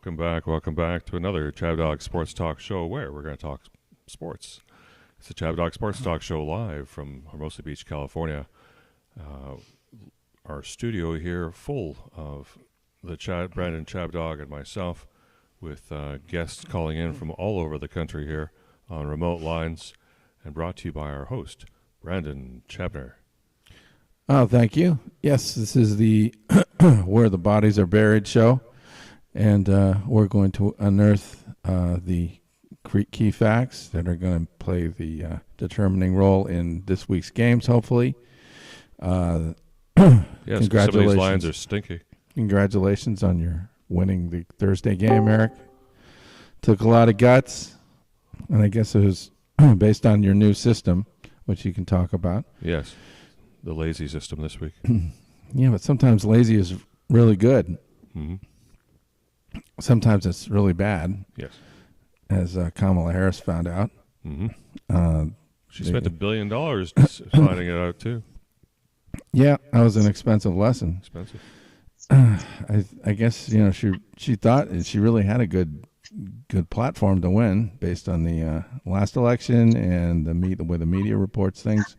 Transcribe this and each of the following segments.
Welcome back to another ChabDog Sports Talk Show where we're going to talk sports. It's the ChabDog Sports Talk Show live from Hermosa Beach, California. Our studio here full of the Brandon ChabDog and myself with guests calling in from all over the country here on remote lines and brought to you by our host, Brandon Chabner. Oh, thank you. Yes, this is the Where the Bodies Are Buried show. And we're going to unearth the key facts that are going to play the determining role in this week's games, hopefully. Yes, congratulations. Some of these lines are stinky. Congratulations on your winning the Thursday game, Eric. Took a lot of guts, and I guess it was based on your new system, which you can talk about. Yes, the lazy system this week. Yeah, but sometimes lazy is really good. Mm-hmm. Sometimes it's really bad. Yes. As Kamala Harris found out. Mm-hmm. She spent $1 billion finding it out, too. Yeah, that was an expensive lesson. Expensive. I guess, she thought she really had a good platform to win based on the last election and the way the media reports things.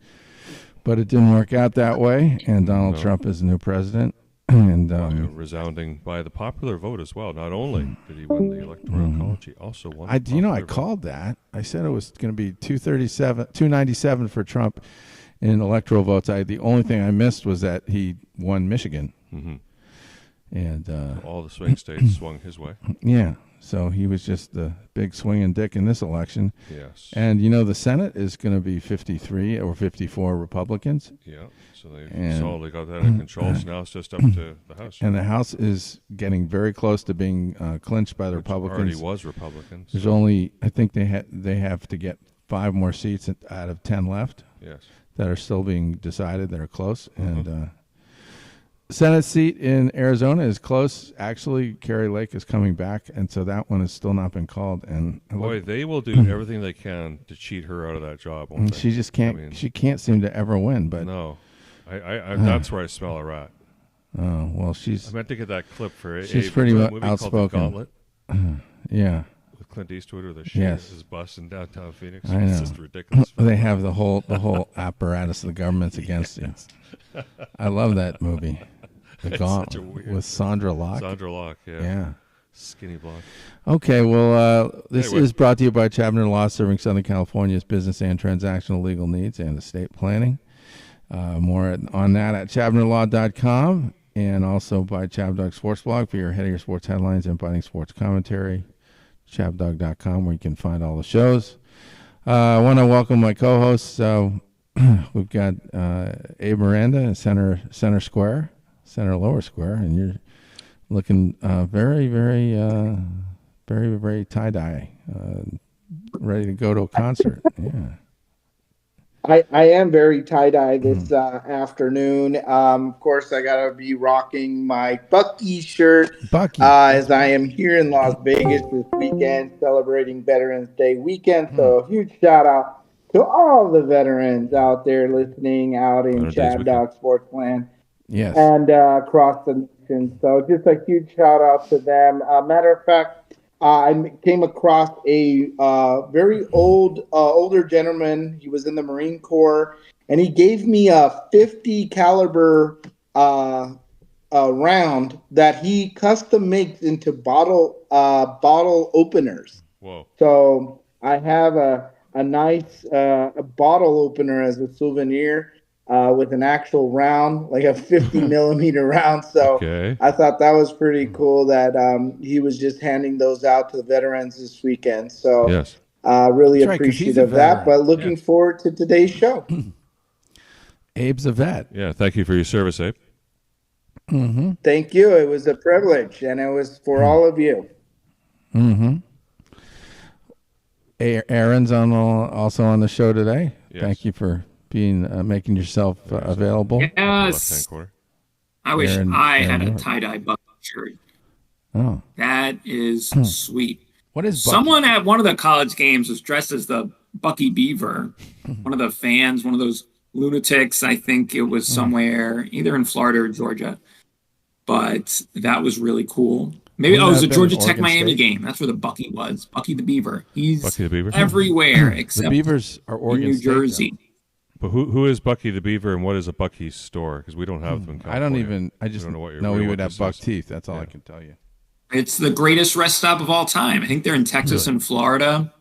But it didn't work out that way, and Donald Trump is the new president. And resounding by the popular vote as well. Not only did he win the Electoral College, he also won the I called that. I said it was going to be 297 for Trump in electoral votes. The only thing I missed was that he won Michigan. Mm-hmm. And all the swing states swung his way. Yeah. So he was just the big swinging dick in this election. Yes. And, the Senate is going to be 53 or 54 Republicans. Yeah. So they solidly got that in control. So now it's just up to the House. And the House is getting very close to being clinched by the Republicans. Already was Republicans. There's only, I think they have to get 5 more seats out of 10 left. Yes. That are still being decided, that are close. Mm-hmm. And Senate seat in Arizona is close. Actually, Kari Lake is coming back, and so that one has still not been called. And boy, they will do everything they can to cheat her out of that job. And she just can't. She can't seem to ever win. But no, I that's where I smell a rat. Oh well, I meant to get that clip for. She's pretty outspoken. Yeah. With Clint Eastwood, or the shit is bus in downtown Phoenix. I know. It's just ridiculous. They have the whole apparatus of the government's against you. I love that movie. The Gauntlet with Sandra Locke. Sandra Locke, yeah. Yeah. Skinny blonde. Okay, well, this is brought to you by Chabner Law, serving Southern California's business and transactional legal needs and estate planning. More on that at chabnerlaw.com, and also by ChabDog Sports Blog for your head of your sports headlines and biting sports commentary. ChabDog.com, where you can find all the shows. I want to welcome my co-hosts. We've got Abe Miranda in center lower square, and you're looking very, very, very, very tie-dye, ready to go to a concert. Yeah. I am very tie-dye this afternoon. Of course, I got to be rocking my Bucky shirt as I am here in Las Vegas this weekend celebrating Veterans Day weekend. So a huge shout-out to all the veterans out there listening out in ChabDog Sports Land. Yes. And across the nation. So just a huge shout out to them. Matter of fact, I came across a very older gentleman. He was in the Marine Corps, and he gave me a 50 caliber round that he custom makes into bottle openers. Whoa! So I have a nice bottle opener as a souvenir. With an actual round, like a 50 millimeter round. So I thought that was pretty cool that he was just handing those out to the veterans this weekend. So really appreciative of that, but looking forward to today's show. Abe's a vet. Yeah, thank you for your service, Abe. Mm-hmm. Thank you. It was a privilege, and it was for all of you. Mm-hmm. Aaron's also on the show today. Yes. Thank you for making yourself available. Yes. I wish I had a tie-dye Bucky shirt. Oh. That is sweet. What is Bucky? Someone at one of the college games was dressed as the Bucky Beaver. One of the fans, one of those lunatics, I think it was somewhere, either in Florida or Georgia. But that was really cool. Maybe Wouldn't it was that a have Georgia been Tech Oregon Miami State? game. That's where the Bucky was. Bucky the Beaver. He's Bucky the Beaver? everywhere The except Beavers are in Oregon New State, though. Jersey. But who is Bucky the Beaver, and what is a Bucky's store? Because we don't have them in California. I don't even. I just don't know what know we would what have this buck is. teeth. That's all Yeah. I can tell you. It's the greatest rest stop of all time. I think they're in Texas and Florida.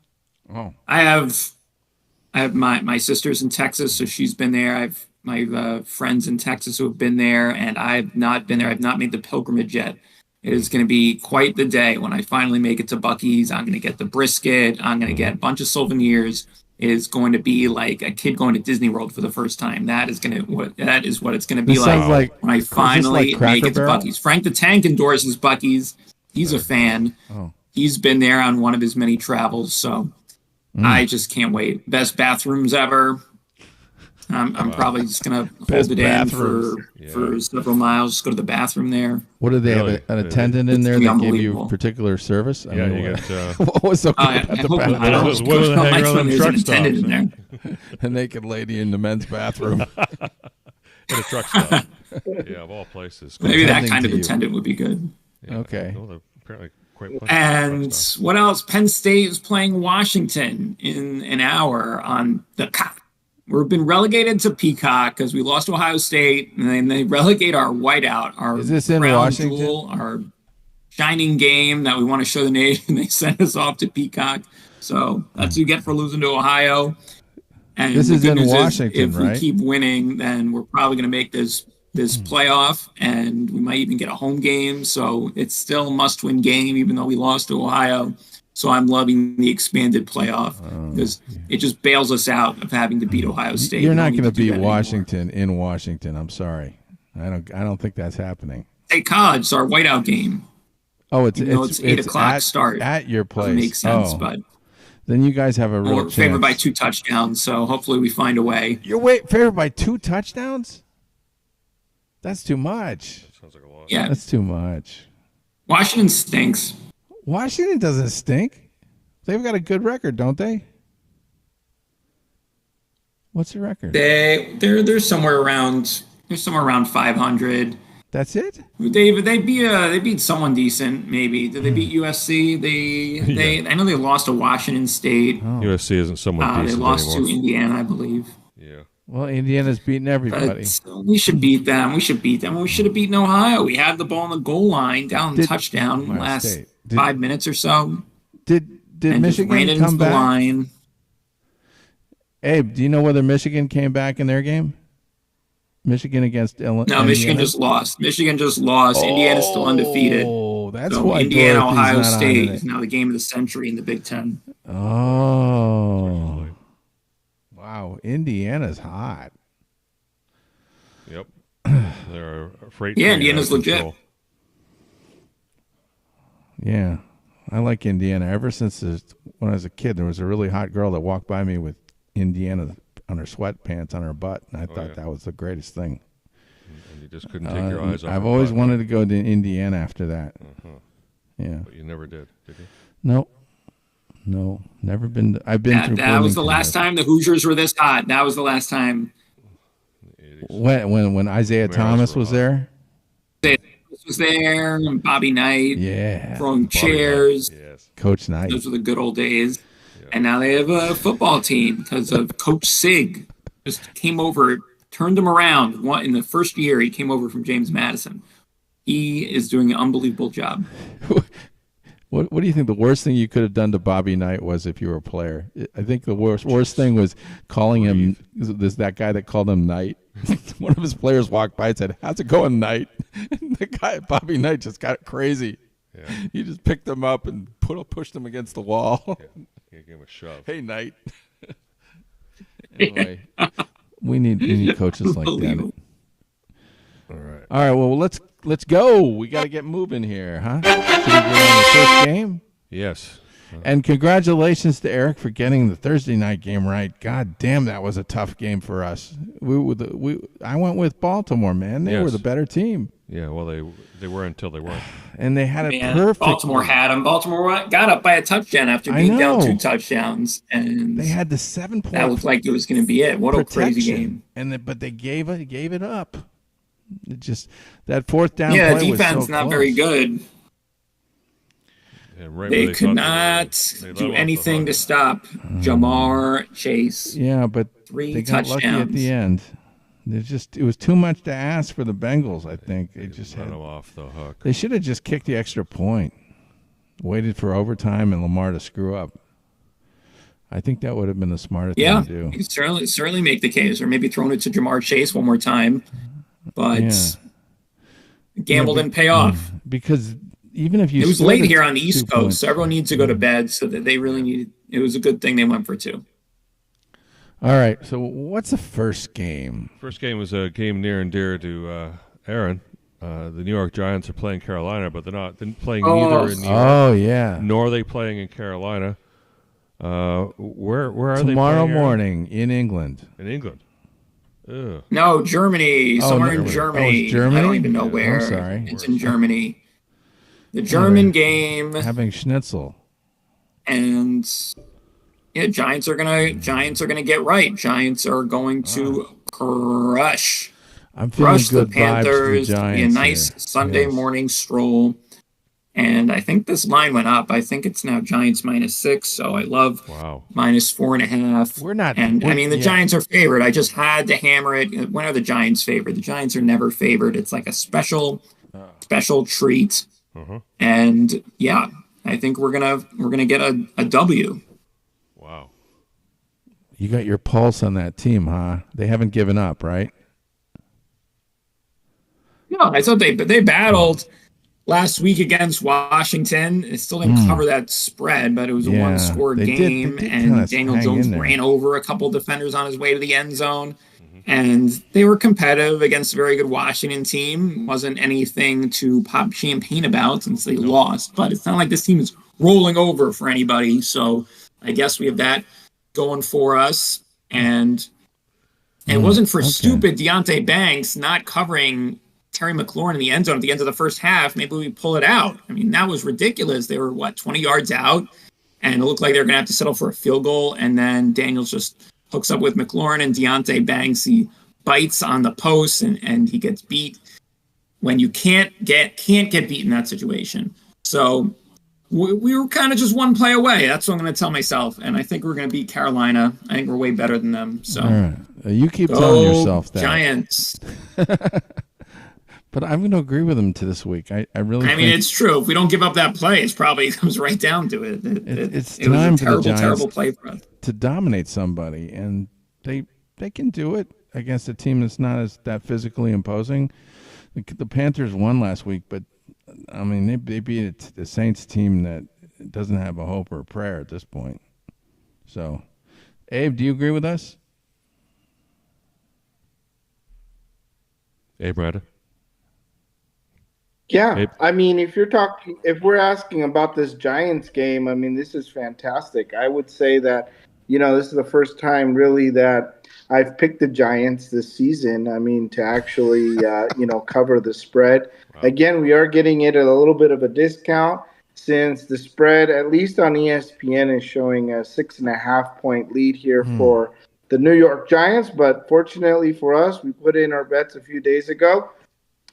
Oh, I have my sister's in Texas, so she's been there. I've my friends in Texas who have been there, and I've not been there. I've not made the pilgrimage yet. It is going to be quite the day when I finally make it to Bucky's. I'm going to get the brisket. I'm going to get a bunch of souvenirs. It is going to be like a kid going to Disney World for the first time. That is what it's going to be This sounds like when I finally Cracker make it to Barrel? Bucky's. Frank the Tank endorses Bucky's. He's a fan. Oh. He's been there on one of his many travels, so I just can't wait. Best bathrooms ever. I'm probably just gonna Best hold it in bathrooms. for several miles. Just go to the bathroom there. what did they Really? have? An attendant in It's there gonna be that gave you unbelievable. particular service? I Yeah, mean, you what- got what was so good I about the hope bathroom? I don't Those know. women Coach hanging Mike's around when them there's an truck attendant in stops, there. A naked lady in the men's bathroom. in a truck stop. Yeah, of all places. Maybe that Attending kind of to you. attendant would be good. Yeah, Okay. well, they're apparently quite plenty of And truck stops. what else? Penn State is playing Washington in an hour on the Cock. We've been relegated to Peacock because we lost to Ohio State, and then they relegate our whiteout, our Is this in crown Washington? jewel, our shining game that we want to show the nation. They sent us off to Peacock, so that's what you get for losing to Ohio. And This the is good in news Washington, if right? we keep winning, then we're probably going to make this playoff, and we might even get a home game. So it's still a must-win game, even though we lost to Ohio. So I'm loving the expanded playoff because it just bails us out of having to beat Ohio State. You're We not don't need going to do beat that anymore. Washington in Washington. I'm sorry. I don't think that's happening. State College is our whiteout game. Oh, it's Even though it's 8 o'clock at, start. at your Doesn't place. make sense, Oh, but then you guys have a real we're chance. favored by 2 touchdowns. So hopefully we find a way. You're favored by 2 touchdowns? That's too much. Sounds like a lot. Yeah, That's too much. Washington stinks. Washington doesn't stink. They've got a good record, don't they? What's the record? They're somewhere around 500. That's it? They beat someone decent maybe. Did they beat USC? I know they lost to Washington State. USC isn't someone They decent lost anymore. to Indiana, I believe. Yeah. Well, Indiana's beating everybody. But we should beat them. We should have beaten Ohio. We had the ball on the goal line down the touchdown Ohio last State. 5 minutes or so. Did And just ran Michigan it into come the back? line. Abe, do you know whether Michigan came back in their game? Michigan against Illinois? No, Michigan just lost. Indiana's still undefeated. Oh, that's So why Indiana, Dorothy's Ohio not on State today. is now the game of the century in the Big Ten. Oh. Wow, Indiana's hot. Yep. They're a freight. Yeah, train Indiana's out of legit. control. Yeah, I like Indiana. Ever since when I was a kid, there was a really hot girl that walked by me with Indiana on her sweatpants on her butt, and I thought yeah. that was the greatest thing. And you just couldn't take your eyes off. I've her always butt. wanted to go to Indiana after that. Yeah. But you never did you? No, never been. I've been through. That was the Bloomington, last time the Hoosiers were this hot. That was the last time. When Isaiah Thomas was there. Was there and Bobby Knight Yeah, throwing chairs. Yes. Coach Knight. Those were the good old days. And now they have a football team because of Coach Sig. Just came over, turned them around. In the first year, he came over from James Madison. He is doing an unbelievable job. What do you think the worst thing you could have done to Bobby Knight was if you were a player? I think the worst thing was calling him that guy that called him Knight. One of his players walked by and said, "How's it going, Knight?" And the guy Bobby Knight just got crazy. Yeah. He just picked him up and pushed him against the wall. Yeah. You gave him a shove. Hey, Knight. Anyway, we need coaches like that. Unbelievable. All right. All right, well let's go. We got to get moving here, huh? Should we get on the first game? Yes. And congratulations to Eric for getting the Thursday night game right. God damn, that was a tough game for us. I went with Baltimore, man. They were Yes. the better team, Yeah. Well, they were until they weren't. and they had it Man, perfect. Baltimore had him. Baltimore got up by a touchdown after I being down know. 2 touchdowns. And They had the 7-point that looked like it was going to be it. What a crazy game. but they gave it up. It just that fourth down. Yeah, play was defense so not close. very good. They could not do anything to stop Jamar Chase. Yeah, but 3 they got touchdowns. lucky at the end. It was too much to ask for the Bengals, I think. They just let them off the hook. They should have just kicked the extra point, waited for overtime, and Lamar to screw up. I think that would have been the smartest thing to do. You could certainly make the case, or maybe throwing it to Jamar Chase one more time. But gamble didn't pay off. Because even if you... It was late here on the East Coast, so everyone needs to go to bed, so that they really needed... It was a good thing they went for 2. All right, so what's the first game? First game was a game near and dear to Aaron. The New York Giants are playing Carolina, but they're playing neither in New York. Nor are they playing in Carolina. Where are they? Tomorrow morning in England. In England. Ugh. No, Germany. Somewhere in Germany. Germany. I don't even know where. I'm sorry. It's in Germany. The German game. Having schnitzel. And Giants are gonna get right. Giants are going to crush the Panthers. The Giants be a nice Sunday morning stroll. And I think this line went up. I think it's now Giants -6. So I love -4.5. We're not. And I mean, the Giants are favored. I just had to hammer it. When are the Giants favored? The Giants are never favored. It's like a special treat. And I think we're gonna get a W. Wow. You got your pulse on that team, huh? They haven't given up, right? No, I thought they battled last week against Washington. It still didn't cover that spread, but it was a one-score game, and Daniel Jones ran over a couple defenders on his way to the end zone. And they were competitive against a very good Washington team. Wasn't anything to pop champagne about since they lost, but it's not like this team is rolling over for anybody. So I guess we have that going for us. And it wasn't for stupid Deonte Banks not covering Terry McLaurin in the end zone at the end of the first half. Maybe we pull it out. I mean, that was ridiculous. They were 20 yards out, and it looked like they were going to have to settle for a field goal. And then Daniels just hooks up with McLaurin, and Deonte Banks, he bites on the post, and he gets beat when you can't get beat in that situation. So we were kind of just one play away. That's what I'm going to tell myself. And I think we're going to beat Carolina. I think we're way better than them. So all right. You keep telling yourself that. Giants. But I'm going to agree with him to this week. I really. I mean, it's true. If we don't give up that play, it probably comes right down to it. It was a terrible play for us to dominate somebody, and they can do it against a team that's not that physically imposing. The Panthers won last week, but I mean they beat the Saints team that doesn't have a hope or a prayer at this point. So, Abe, do you agree with us? Abe Rada? Yeah, Abe? I mean, if we're asking about this Giants game, I mean, this is fantastic. I would say that, this is the first time really that I've picked the Giants this season. I mean, to actually, cover the spread. Wow. Again, we are getting it at a little bit of a discount since the spread, at least on ESPN, is showing a 6.5-point lead here for the New York Giants. But fortunately for us, we put in our bets a few days ago,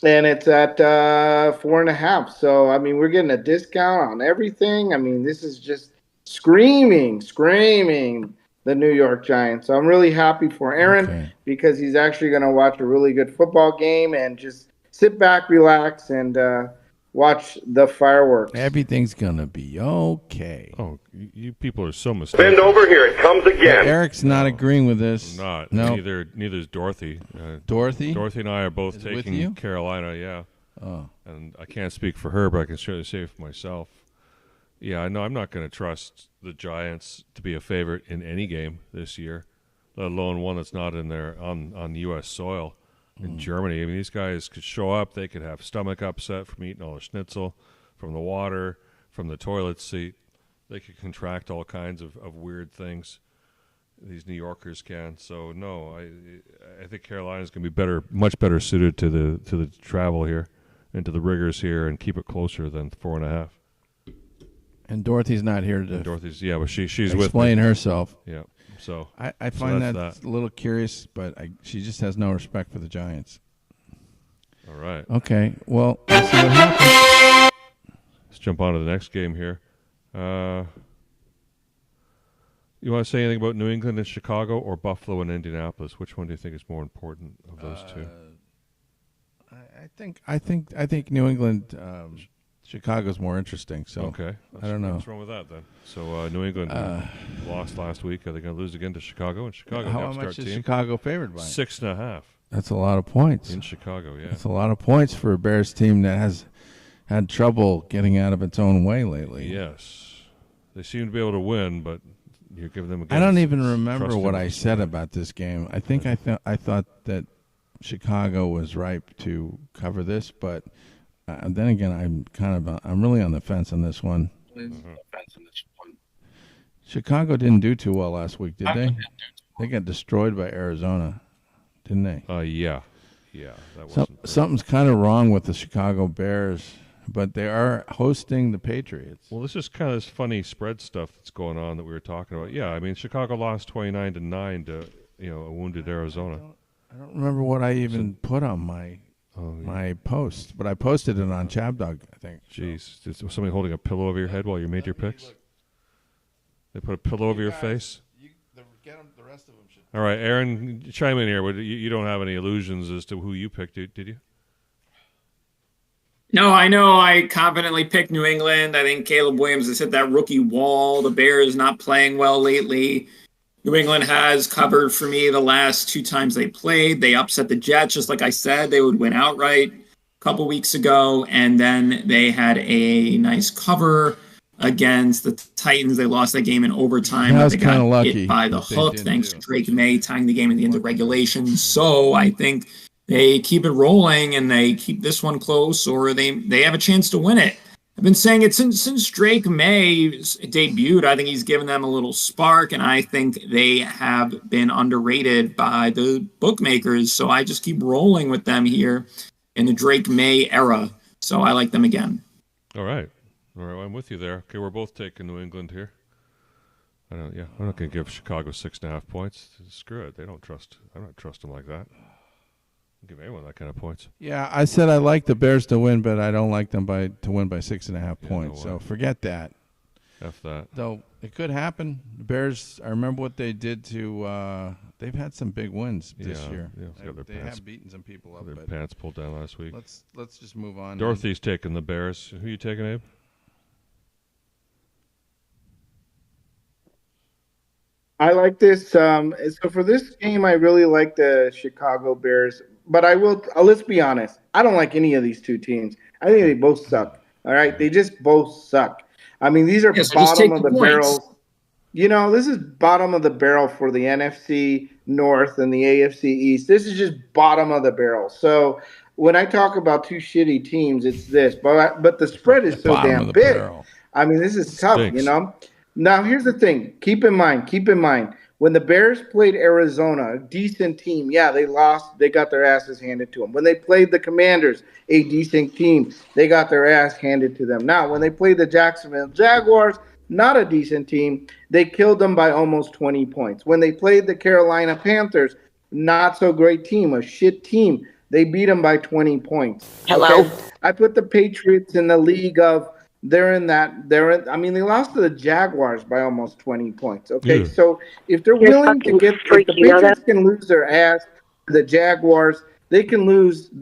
and it's at 4.5. So, I mean, we're getting a discount on everything. I mean, this is just screaming the New York Giants. So I'm really happy for Aaron because he's actually going to watch a really good football game and just sit back, relax, and watch the fireworks. Everything's going to be okay. Oh, you people are so mistaken. Bend over here. It comes again. Eric's not agreeing with this. Not. No. Neither is Dorothy. Dorothy? Dorothy and I are both taking Carolina, yeah. Oh. And I can't speak for her, but I can surely say for myself. Yeah, I know I'm not going to trust the Giants to be a favorite in any game this year, let alone one that's not in there on U.S. soil in Germany. I mean, these guys could show up. They could have stomach upset from eating all the schnitzel, from the water, from the toilet seat. They could contract all kinds of weird things. These New Yorkers can. So, no, I think Carolina's going to be much better suited to the travel here and to the rigors here and keep it closer than 4.5. And Dorothy's not here to. Dorothy's, but she's explain herself. Yeah, so I find that a little curious, but she just has no respect for the Giants. All right. Okay. Well, let's see what happens. Let's jump on to the next game here. You want to say anything about New England and Chicago or Buffalo and Indianapolis? Which one do you think is more important of those two? I think New England, Chicago's more interesting. So okay, I don't know. What's wrong with that then? So New England lost last week. Are they going to lose again to Chicago? And Chicago, how much is Chicago favored by? 6.5. That's a lot of points in Chicago. Yeah, that's a lot of points for a Bears team that has had trouble getting out of its own way lately. Yes, they seem to be able to win, but you're giving them. I don't even remember what I said about this game. I think I thought that Chicago was ripe to cover this, but then again, I'm really on the fence on this one. Chicago didn't do too well last week, did they? They got destroyed by Arizona, didn't they? Yeah. That wasn't something's kind of wrong with the Chicago Bears, but they are hosting the Patriots. Well, this is kind of this funny spread stuff that's going on that we were talking about. Yeah, I mean, Chicago lost 29-9 to a wounded Arizona. I don't remember what I even put on my post, but I posted it on ChabDog, I think. Jeez, is somebody holding a pillow over your head while you made your picks? They put a pillow over your face? The rest of them should. All right, Aaron, chime in here. You don't have any illusions as to who you picked, did you? No, I know I confidently picked New England. I think Caleb Williams has hit that rookie wall. The Bears not playing well lately. New England has covered for me the last 2 times they played. They upset the Jets, just like I said. They would win outright a couple weeks ago. And then they had a nice cover against the Titans. They lost that game in overtime. That was kind of lucky. Hit by the hook, thanks to Drake May tying the game at the end of regulation. So I think they keep it rolling and they keep this one close, or they have a chance to win it. I've been saying it since Drake May debuted. I think he's given them a little spark, and I think they have been underrated by the bookmakers. So I just keep rolling with them here in the Drake May era. So I like them again. All right, I'm with you there. Okay, we're both taking New England here. I'm not going to give Chicago 6.5 points. Screw it. I don't trust them like that. I'll give anyone that kind of points. Yeah, I said I like the Bears to win, but I don't like them to win by 6.5 points. No so forget that. F that. Though it could happen. The Bears, I remember what they did to. They've had some big wins this year. Yeah, they have beaten some people up. Their pants pulled down last week. Let's just move on. Dorothy's taking the Bears. Who are you taking, Abe? I like this. So for this game, I really like the Chicago Bears. But I will. Let's be honest. I don't like any of these two teams. I think they both suck. All right, they just both suck. I mean, these are bottom of the barrel. This is bottom of the barrel for the NFC North and the AFC East. This is just bottom of the barrel. So when I talk about two shitty teams, it's this. But the spread is so damn big. Barrel. I mean, this is tough. Now, here's the thing. Keep in mind, when the Bears played Arizona, a decent team, yeah, they lost. They got their asses handed to them. When they played the Commanders, a decent team, they got their ass handed to them. Now, when they played the Jacksonville Jaguars, not a decent team, they killed them by almost 20 points. When they played the Carolina Panthers, not so great team, a shit team, they beat them by 20 points. Hello? Okay? I put the Patriots in the league of they lost to the Jaguars by almost 20 points. Okay, so if they're willing to if the Patriots can lose their ass to the Jaguars, they can lose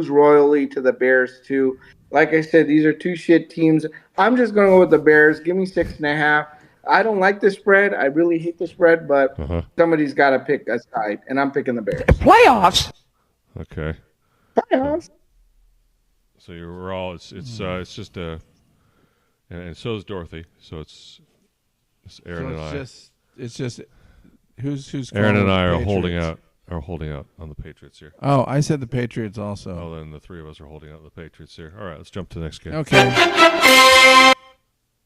royally to the Bears too. Like I said, these are two shit teams. I'm just going to go with the Bears. Give me 6.5. I don't like the spread. I really hate the spread, but somebody's got to pick a side, and I'm picking the Bears. Playoffs. Okay. Playoffs. So you're all it's just a, and so is Dorothy. So it's Aaron and I. It's just who's Aaron and I are holding out on the Patriots here. Oh, I said the Patriots also. Oh, then the three of us are holding out the Patriots here. All right, let's jump to the next game. Okay.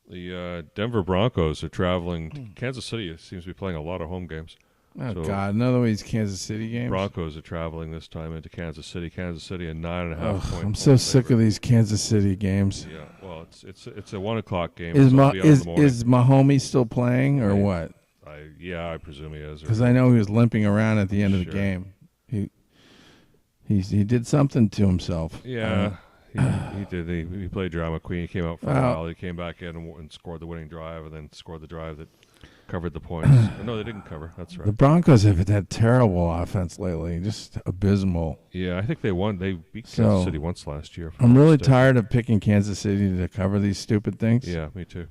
The Denver Broncos are traveling. Kansas City seems to be playing a lot of home games. Oh, God, another one of these Kansas City games? Broncos are traveling this time into Kansas City. Kansas City, a 9.5 point. I'm so sick of these Kansas City games. Yeah, well, it's a 1 o'clock game. Is Mahomes still playing or what? I presume he is. Because I know he was limping around at the end of the game. He did something to himself. Yeah, He did. He played drama queen. He came out for a while. He came back in and scored the winning drive, and then scored the drive that covered the points. No, they didn't cover. That's right. The Broncos have had terrible offense lately, just abysmal. Yeah, I think they won. They beat Kansas City once last year. I'm really tired of picking Kansas City to cover these stupid things. Yeah, me too.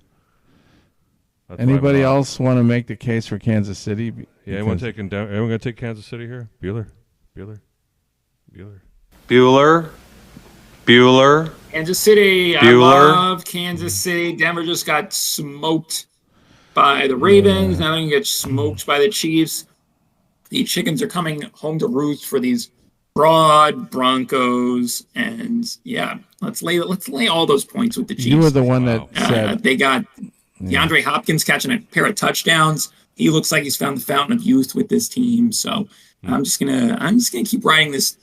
That's Anybody else want to make the case for Kansas City? Yeah, anyone going to take Kansas City here? Bueller. Kansas City. I love Kansas City. Denver just got smoked by the Ravens. Now they can get smoked by the Chiefs. The chickens are coming home to roost for these broad Broncos, and let's lay all those points with the Chiefs. You were the one that said they got DeAndre Hopkins catching a pair of touchdowns. He looks like he's found the fountain of youth with this team. So I'm just gonna keep riding this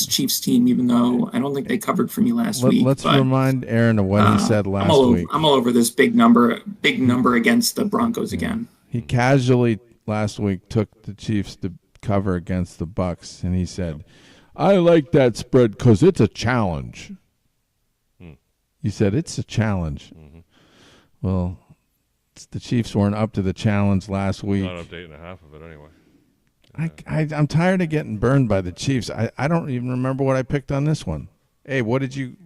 Chiefs team, even though I don't think they covered for me last week. Let's remind Aaron of what he said last week. I'm all over this big number against the Broncos again. He casually last week took the Chiefs to cover against the Bucks, and he said, "I like that spread because it's a challenge." He said it's a challenge. Well, the Chiefs weren't up to the challenge last week. Not up to 8.5 of it anyway. I'm tired of getting burned by the Chiefs. I don't even remember what I picked on this one. Hey, what did you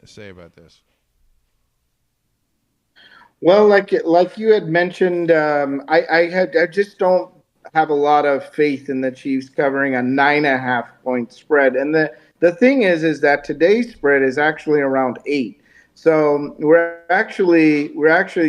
say about this? Well, like you had mentioned, I just don't have a lot of faith in the Chiefs covering a 9.5 point spread. And the thing is that today's spread is actually around 8. So we're actually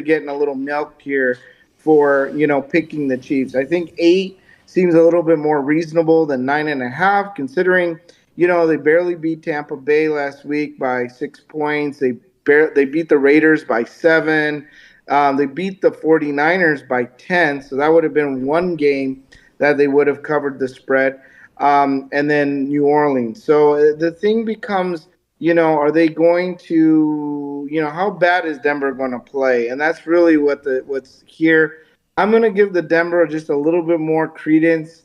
getting a little milk here for picking the Chiefs. I think 8 seems a little bit more reasonable than 9.5, considering they barely beat Tampa Bay last week by 6 points. They beat the Raiders by 7. They beat the 49ers by 10. So that would have been one game that they would have covered the spread. And then New Orleans. So the thing becomes, are they going to, how bad is Denver going to play? And that's really what's here. I'm going to give the Denver just a little bit more credence.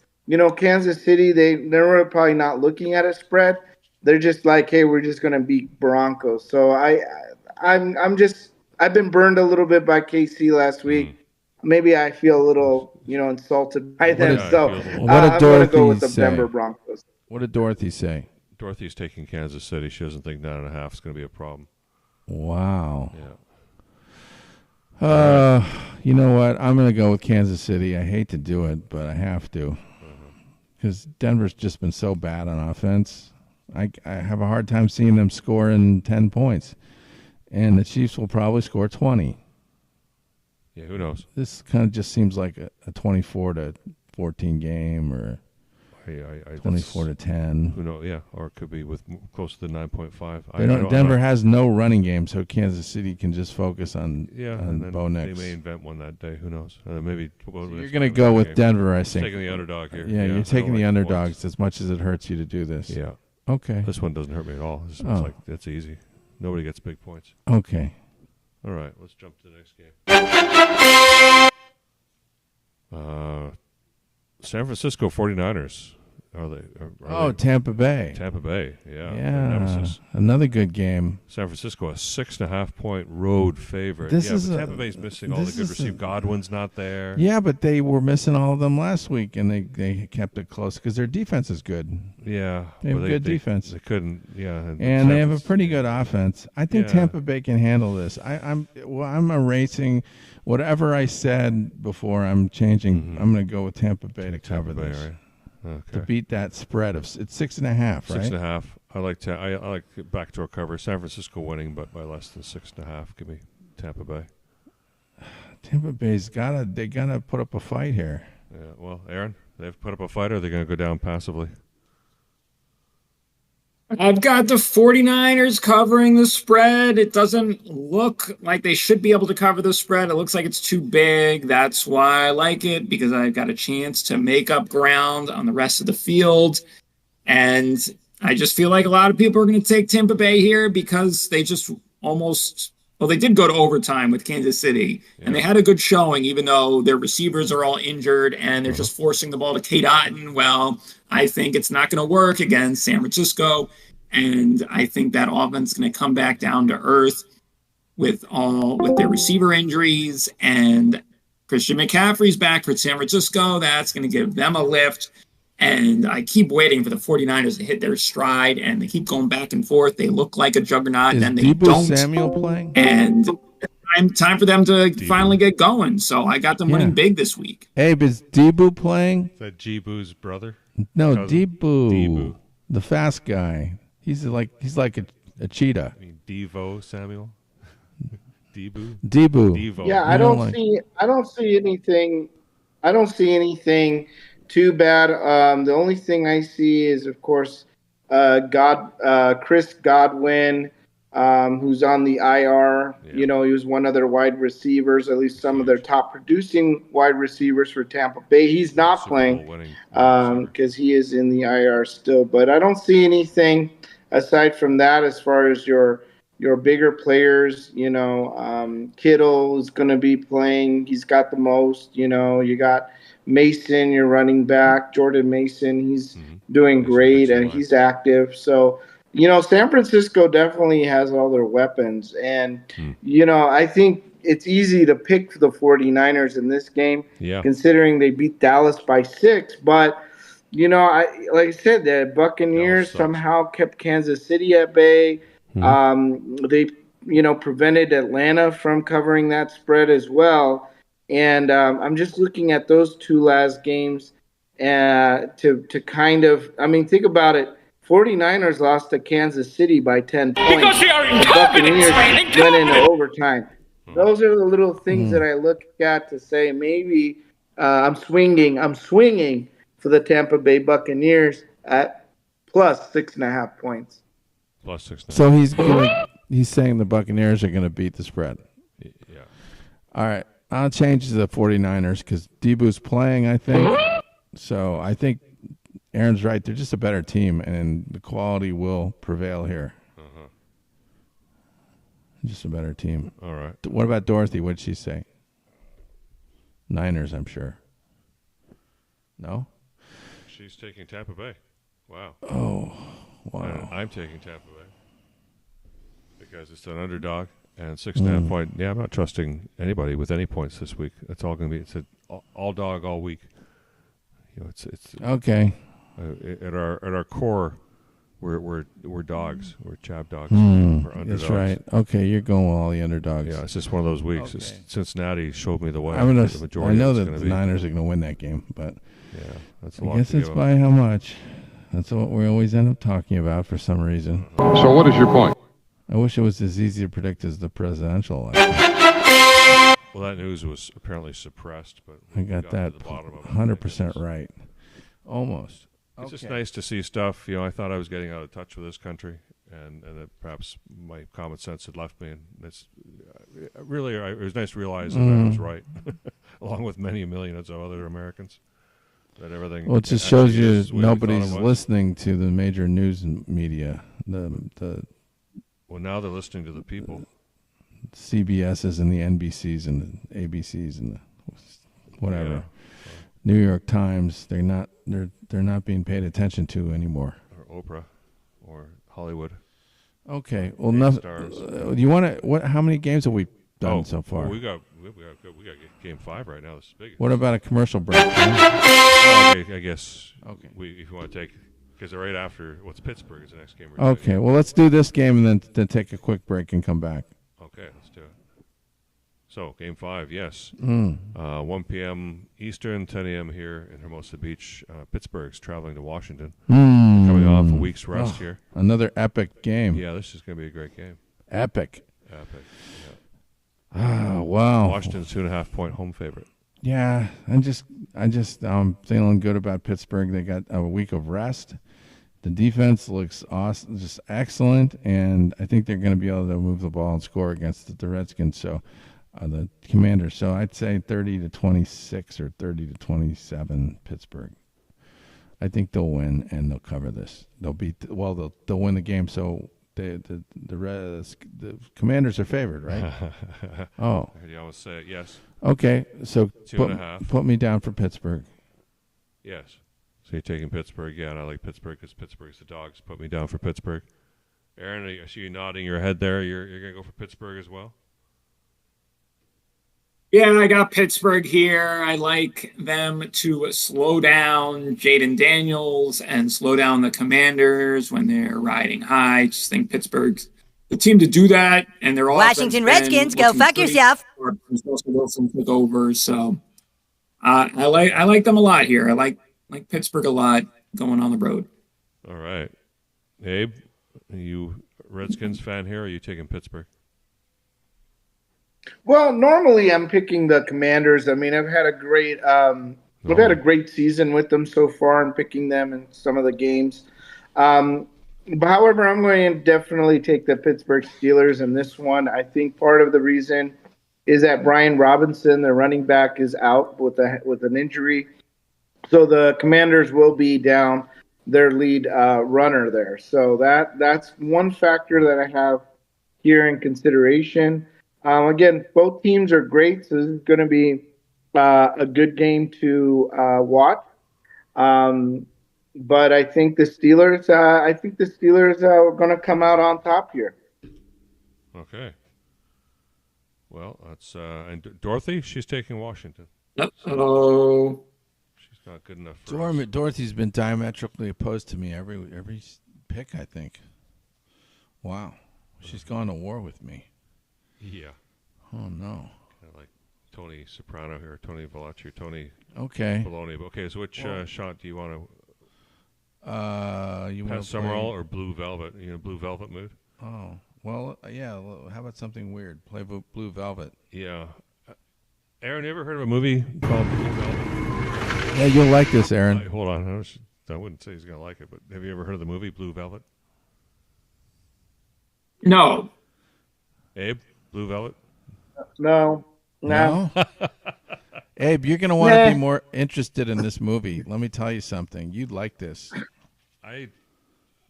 Kansas City, they're probably not looking at a spread. They're just like, hey, we're just going to beat Broncos. So I've been burned a little bit by KC last week. Maybe I feel a little, insulted by them. I'm going to go with the Denver Broncos. What did Dorothy say? Dorothy's taking Kansas City. She doesn't think 9.5 is going to be a problem. Wow. Yeah. You know what? I'm going to go with Kansas City. I hate to do it, but I have to. Because Denver's just been so bad on offense. I have a hard time seeing them scoring 10 points. And the Chiefs will probably score 20. Yeah, who knows? This kind of just seems like a 24-14 game or 24-10. Who knows? Yeah, or it could be with close to the 9.5. Denver has no running game, so Kansas City can just focus on Bo Nix. They may invent one that day. Who knows? Maybe. So you're going to go with Denver, I think. Taking the underdog here. Yeah, you're taking the underdogs as much as it hurts you to do this. Yeah. Okay. This one doesn't hurt me at all. It's like that's easy. Nobody gets big points. Okay. All right, let's jump to the next game. San Francisco 49ers. Tampa Bay. Tampa Bay, yeah. Another good game. San Francisco, a 6.5 point road favorite. Tampa Bay's missing all the good receivers. Godwin's not there. Yeah, but they were missing all of them last week, and they kept it close because their defense is good. Yeah. They have good defense. They couldn't, And they have a pretty good offense. I think Tampa Bay can handle this. I'm erasing whatever I said before. I'm changing. Mm-hmm. I'm going to go with Tampa Bay to cover this. Right? Okay. To beat that spread of it's 6.5, right? 6.5. I like backdoor cover. San Francisco winning, but by less than 6.5. Give me Tampa Bay. Tampa Bay's gotta put up a fight here. Yeah. Well, Aaron, they've put up a fight, or they're gonna go down passively. I've got the 49ers covering the spread. It doesn't look like they should be able to cover the spread. It looks like it's too big. That's why I like it, because I've got a chance to make up ground on the rest of the field. And I just feel like a lot of people are going to take Tampa Bay here because they just they did go to overtime with Kansas City. Yeah. And they had a good showing, even though their receivers are all injured and they're just forcing the ball to Kate Otten. Well, I think it's not going to work against San Francisco. And I think that offense is going to come back down to earth with their receiver injuries, and Christian McCaffrey's back for San Francisco. That's going to give them a lift. And I keep waiting for the 49ers to hit their stride, and they keep going back and forth. They look like a juggernaut, and then they don't. Samuel playing? And time for them to finally get going. So I got them winning big this week. Hey, but is Debo playing? Is that Jibu's brother? No, Debo. The fast guy. He's like a cheetah. I mean, Devo Samuel. Debu. Yeah, I don't see anything. I don't see anything too bad. The only thing I see is, of course, Chris Godwin, who's on the IR. Yeah. You know, he was one of their wide receivers, at least some of their top producing wide receivers for Tampa Bay. He's not playing because he is in the IR still. But I don't see anything aside from that as far as your bigger players. You know, Kittle is going to be playing. He's got the most. You know, you got Mason, your running back, Jordan Mason. He's doing great, and he's active. So, you know, San Francisco definitely has all their weapons. And, you know, I think it's easy to pick the 49ers in this game, considering they beat Dallas by 6. But, you know, like I said, the Buccaneers somehow kept Kansas City at bay. They, you know, prevented Atlanta from covering that spread as well. And I'm just looking at those two last games to kind of, I mean, think about it. 49ers lost to Kansas City by 10 points. Because they are incompetent, went into overtime. Those are the little things that I look at to say maybe I'm swinging for the Tampa Bay Buccaneers at plus 6.5 points. Plus 6.5. So he's saying the Buccaneers are going to beat the spread. Yeah. All right. I'll change to the 49ers because Debu's playing, I think. So I think Aaron's right. They're just a better team, and the quality will prevail here. Just a better team. All right. What about Dorothy? What'd she say? Niners, I'm sure. No? She's taking Tampa Bay. Wow. Oh, wow. I'm taking Tampa Bay because it's an underdog. And 6.5 point. Yeah, I'm not trusting anybody with any points this week. It's all going to be. It's an all dog all week. You know, it's okay. At our core, we're dogs. We're ChabDogs. We're underdogs. That's right. Okay, you're going with all the underdogs. Yeah, it's just one of those weeks. Okay. Cincinnati showed me the way. I know that the Niners are going to win that game, but yeah, that's I guess it's by how much. That's what we always end up talking about for some reason. So, what is your point? I wish it was as easy to predict as the presidential election. Well, that news was apparently suppressed, but I got that 100% right. Almost. It's just nice to see stuff. You know, I thought I was getting out of touch with this country, and that perhaps my common sense had left me. And it's really, it was nice to realize that I was right, along with many millions of other Americans. That everything. Well, it just shows you nobody's listening to the major news media. Well, now they're listening to the people. CBS's and the NBC's and the ABC's and the whatever. Yeah. New York Times, they're not being paid attention to anymore. Or Oprah, or Hollywood. Okay, well, you want to? How many games have we done so far? Well, we got game 5 right now. This is big. What about a commercial break? I guess. Okay. If you want to take. Because right after, Pittsburgh is the next game. Okay, well, let's do this game and then take a quick break and come back. Okay, let's do it. So, game 5, yes. 1 p.m. Eastern, 10 a.m. here in Hermosa Beach. Pittsburgh's traveling to Washington. Coming off a week's rest here. Another epic game. Yeah, this is going to be a great game. Epic. Yeah. Oh, wow. Washington's 2.5 point home favorite. Yeah, I'm just feeling good about Pittsburgh. They got a week of rest. The defense looks awesome, just excellent, and I think they're going to be able to move the ball and score against the Redskins. So, the Commanders. So I'd say 30-26 or 30-27 Pittsburgh. I think they'll win and they'll cover this. They'll win the game. So the Commanders are favored, right? Oh, you always say it. Yes. Okay, so 2.5. Put me down for Pittsburgh. Yes. So you're taking Pittsburgh, yeah, and I like Pittsburgh because Pittsburgh's the dogs. Put me down for Pittsburgh. Aaron, I see you nodding your head there. You're going to go for Pittsburgh as well? Yeah, I got Pittsburgh here. I like them to slow down Jaden Daniels and slow down the Commanders when they're riding high. I just think Pittsburgh's the team to do that. And they're all Washington Redskins, go fuck yourself. Russell Wilson took over, so I like them a lot here. I like Pittsburgh a lot going on the road. All right, Abe, are you Redskins fan here? Or are you taking Pittsburgh? Well, normally I'm picking the Commanders. I mean, I've had a great season with them so far and picking them in some of the games. But however, I'm going to definitely take the Pittsburgh Steelers in this one. I think part of the reason is that Brian Robinson, their running back, is out with an injury. So the Commanders will be down their lead runner there. So that's one factor that I have here in consideration. Again, both teams are great, so this is going to be a good game to watch. But I think the Steelers are going to come out on top here. Okay. Well, that's and Dorothy, she's taking Washington. Oh, she's not good enough for us. Dorothy's been diametrically opposed to me every pick, I think. Wow, she's gone to war with me. Yeah. Oh no. Kind of like Tony Soprano here, Tony Velacci, Tony. Okay. Bologna. Okay, so which shot do you want to? You want Summerall or Blue Velvet? You know, Blue Velvet mood. Oh well, yeah. How about something weird? Play Blue Velvet. Yeah. Aaron, you ever heard of a movie called Blue Velvet? Yeah, you'll like this, Aaron. Hold on, I wouldn't say he's gonna like it, but have you ever heard of the movie Blue Velvet? no. Abe, Blue Velvet? No. Abe, you're going to want to be more interested in this movie. Let me tell you something. You'd like this.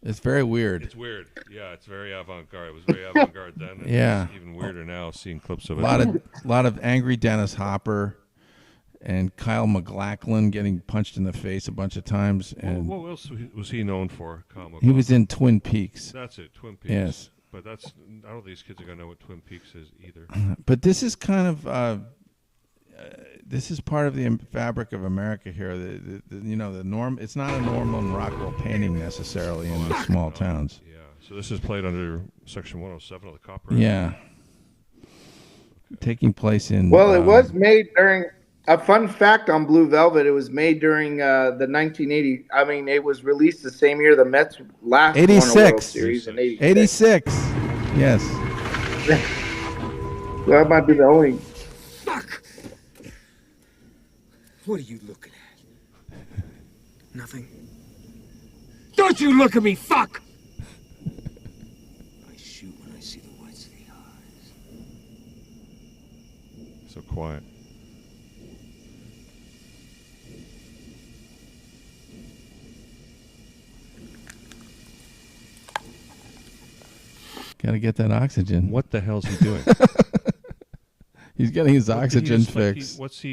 It's very weird. It's weird. Yeah, it's very avant-garde. It was very avant-garde then. Yeah. It's even weirder now seeing clips of it. A lot of angry Dennis Hopper and Kyle MacLachlan getting punched in the face a bunch of times. And what else was he known for, Kyle MacLachlan? He was in Twin Peaks. That's it, Twin Peaks. Yes. But I don't think these kids are going to know what Twin Peaks is either. But this is kind of, this is part of the fabric of America here. The norm. It's not a normal and Rockwell painting necessarily in the small towns. Yeah. So this is played under Section 107 of the Copyright. Yeah. Okay. Taking place in. Well, it was made during. A fun fact on Blue Velvet: it was made during the 1980. I mean, it was released the same year the Mets last won a World Series in 86. Yes. That might be the only. Fuck! What are you looking at? Nothing. Don't you look at me, fuck! I shoot when I see the whites of the eyes. So quiet. Got to get that oxygen. What the hell's he doing? He's getting his oxygen fix. This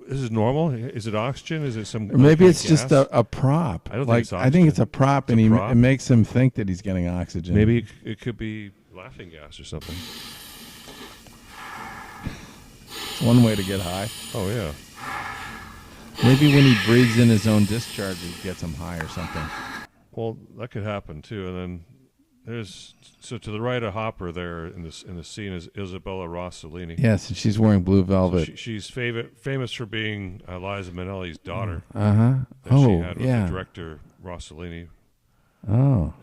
is normal? Is it oxygen? Is it some? Or maybe it's just a prop. I don't think it's oxygen. I think it's a prop, and it makes him think that he's getting oxygen. Maybe it could be laughing gas or something. It's one way to get high. Oh yeah. Maybe when he breathes in his own discharge, it gets him high or something. Well, that could happen too, and then. So to the right of Hopper there in the scene is Isabella Rossellini. Yes, and she's wearing Blue Velvet. So she's famous for being Liza Minnelli's daughter. That she had with the director Rossellini. Oh.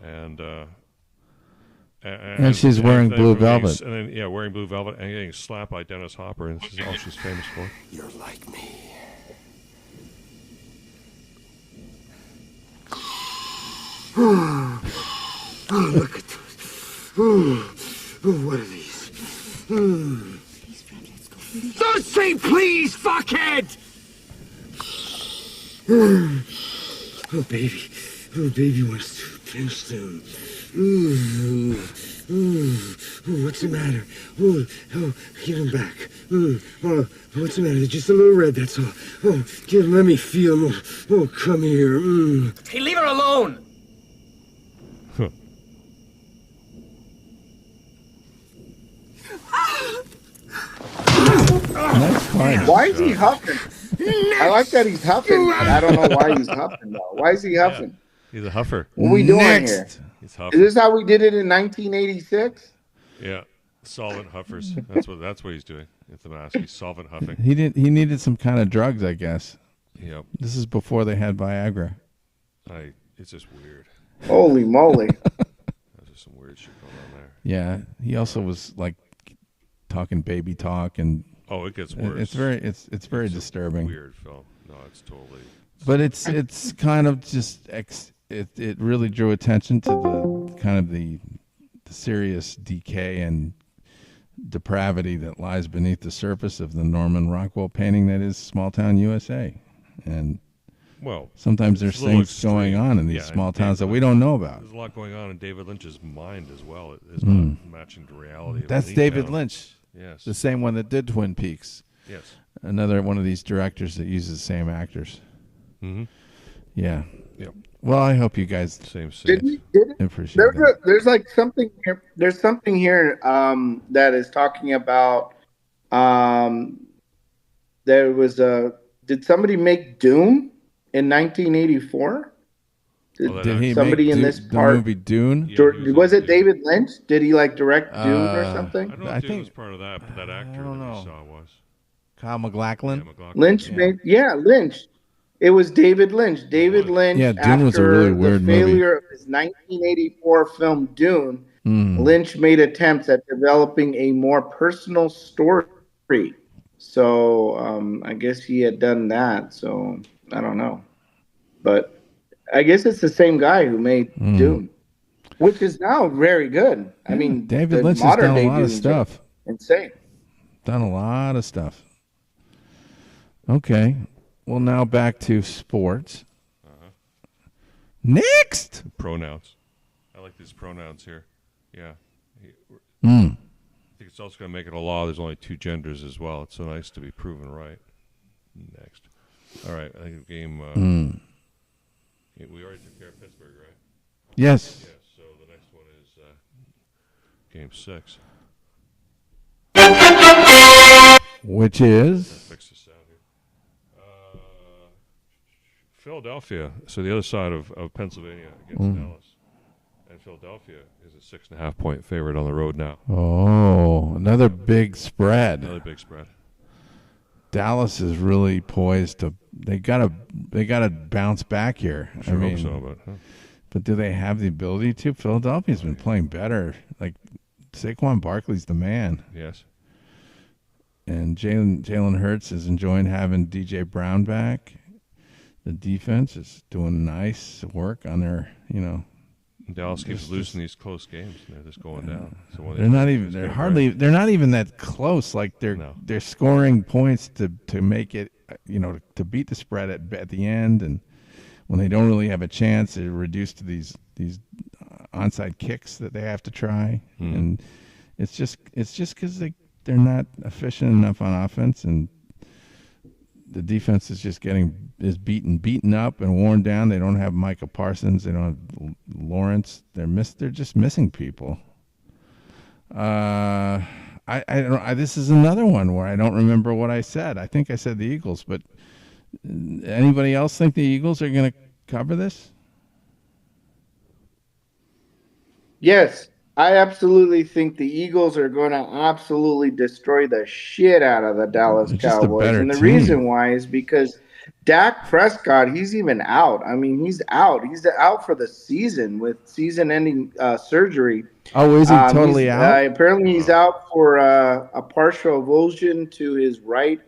And she's wearing Blue Velvet. And then wearing Blue Velvet and getting slapped by Dennis Hopper, and this is all she's famous for. You're like me. Oh, look at those. Oh, what are these? Don't say please, fuckhead! Oh, baby. Oh, baby wants to finish soon. What's the matter? Give him back. What's the matter? They're just a little red, that's all. Let me feel them. Oh, come here. Hey, leave her alone! Nice punch. Why is he huffing? I like that he's huffing, but I don't know why he's huffing, though. Why is he huffing? He's a huffer. What are we doing here? He's huffing. Is this how we did it in 1986? Yeah. Solvent huffers. That's what he's doing with the mask. He's solvent huffing. He needed some kind of drugs, I guess. Yep. This is before they had Viagra. It's just weird. Holy moly. There's just some weird shit going on there. Yeah. He also was like talking baby talk, and it gets worse. It's very disturbing. Weird film. No, it's totally. But it's kind of just it really drew attention to the kind of the serious decay and depravity that lies beneath the surface of the Norman Rockwell painting that is Small Town USA. And sometimes there's things going on in these small towns that we don't know about. There's a lot going on in David Lynch's mind as well. It's not matching the reality. That's David Lynch. Yes. The same one that did Twin Peaks. Yes. Another one of these directors that uses the same actors. Mm-hmm. Yeah. Yep. Well, I hope you guys appreciate that. There's like something here. There's something here that is talking about. There was Did somebody make Dune in 1984? Did somebody he in make this the part movie Dune? Was it David Lynch? Did he like direct Dune or something? I don't know if Dune was part of that, but that actor that you saw was Kyle MacLachlan. Yeah, Lynch made Lynch. It was David Lynch. David Lynch. Yeah, Dune was a really weird movie. After the failure of his 1984 film Dune, Lynch made attempts at developing a more personal story. So I guess he had done that. So I don't know, but I guess it's the same guy who made Dune, which is now very good. I mean, David Lynch has done a lot of stuff. Insane. Done a lot of stuff. Okay. Well, now back to sports. Next! Pronouns. I like these pronouns here. Yeah. I think it's also going to make it a law. There's only two genders as well. It's so nice to be proven right. Next. All right. I think the game. We already took care of Pittsburgh, right? Yes. Yeah, so the next one is Game 6. Which is? Fix this out here. Philadelphia. So the other side of Pennsylvania against Dallas. And Philadelphia is a 6.5 point favorite on the road now. Oh, another big spread. Another big spread. Dallas is really poised to. They gotta bounce back here. Sure hope so, but do they have the ability to? Philadelphia's been playing better. Like Saquon Barkley's the man. Yes. And Jalen Hurts is enjoying having DJ Brown back. The defense is doing nice work on their, Dallas keeps losing these close games, and they're just going down. So when they're not even that close. Like they're scoring points to make it, to beat the spread at the end, and when they don't really have a chance, they're reduced to these onside kicks that they have to try, and it's just because they're not efficient enough on offense, and the defense is just beaten up and worn down. They don't have Micah Parsons. They don't have Lawrence. They're just missing people. I don't. This is another one where I don't remember what I said. I think I said the Eagles, but anybody else think the Eagles are going to cover this? Yes. I absolutely think the Eagles are going to absolutely destroy the shit out of the Dallas Cowboys. And the reason why is because Dak Prescott, he's even out. I mean, he's out. He's out for the season with season-ending surgery. Oh, is he totally out? Apparently, he's out for a partial avulsion to his right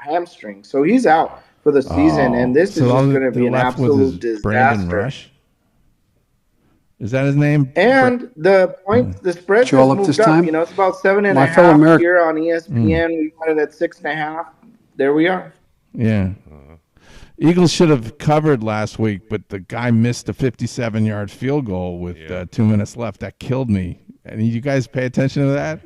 hamstring. So he's out for the season, and this is just going to be an absolute disaster. Brandon Rush? Is that his name? And the spread has moved up. Time? It's about 7.5 here on ESPN. We got it at 6.5. There we are. Yeah. Eagles should have covered last week, but the guy missed a 57-yard field goal with 2 minutes left. That killed me. And you guys pay attention to that?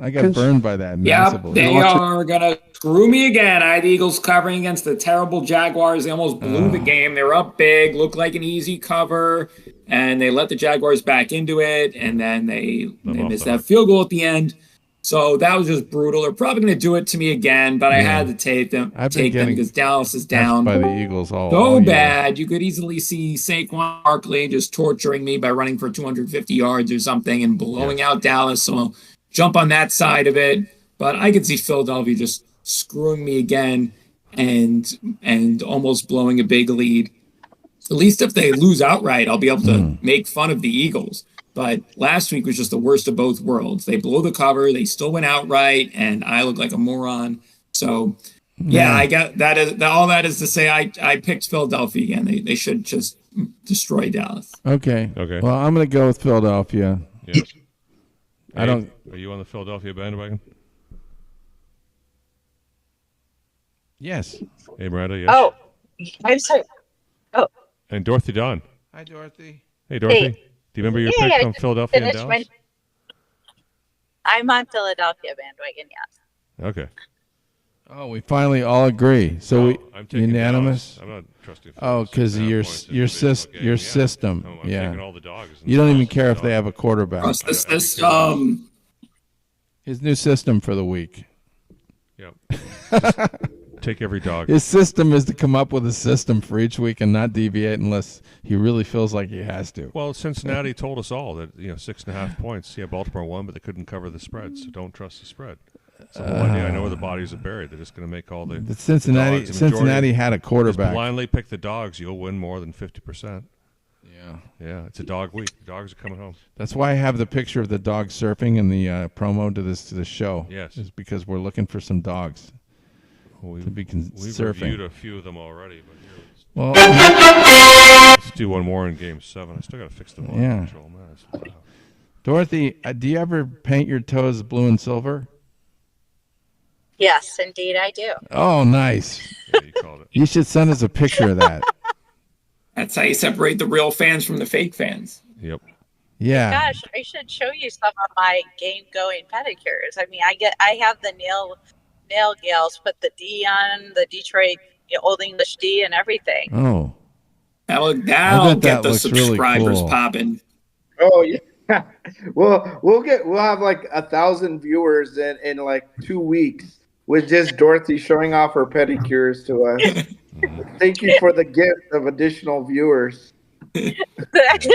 I got burned by that. Yep, they are going to screw me again. I had the Eagles covering against the terrible Jaguars. They almost blew the game. They were up big, looked like an easy cover, and they let the Jaguars back into it, and then they missed that field goal at the end. So that was just brutal. They're probably going to do it to me again, but I had to take them because Dallas is down by the Eagles all bad. You could easily see Saquon Barkley just torturing me by running for 250 yards or something and blowing out Dallas. So I'll jump on that side of it. But I could see Philadelphia just screwing me again and almost blowing a big lead. At least if they lose outright, I'll be able to make fun of the Eagles. But last week was just the worst of both worlds. They blow the cover, they still went outright, and I look like a moron. So, I got that. All that is to say, I picked Philadelphia again. They should just destroy Dallas. Okay. Well, I'm going to go with Philadelphia. Yeah. Are you on the Philadelphia bandwagon? Yes. Hey, Miranda. Yes. Oh, I'm sorry. Oh. And Dorothy Dawn. Hi, Dorothy. Hey, Dorothy. Hey. Do you remember your pick on Philadelphia and Dallas? I'm on Philadelphia bandwagon, yes. Okay. Oh, we finally all agree. So I'm taking unanimous. Dallas. I'm not trusting. Oh, because your system. I'm taking all the dogs. You don't even care if they have a quarterback. His new system for the week. Yep. Take every dog. His system is to come up with a system for each week and not deviate unless he really feels like he has to. Well, Cincinnati told us all that 6.5 points. Yeah, Baltimore won, but they couldn't cover the spread, so don't trust the spread. So I know where the bodies are buried. They're just going to make all the. But Cincinnati had a quarterback. Just blindly pick the dogs. You'll win more than 50%. Yeah, it's a dog week. The dogs are coming home. That's why I have the picture of the dog surfing in the promo to this show. Yes, is because we're looking for some dogs. We've surfing. Reviewed a few of them already, well, but let's do one more in Game 7. I still got to fix the volume control. Man, Dorothy, do you ever paint your toes blue and silver? Yes, indeed I do. Oh, nice. Yeah, you called it. You should send us a picture of that. That's how you separate the real fans from the fake fans. Yep. Yeah. Gosh, I should show you some of my game-going pedicures. I mean, I have the nail gals, put the D on the Detroit Old English D and everything. Oh. That'll get the subscribers really cool. popping. Oh yeah. we'll have like 1,000 viewers in like 2 weeks with just Dorothy showing off her pedicures to us. Thank you for the gift of additional viewers. Foot fetish.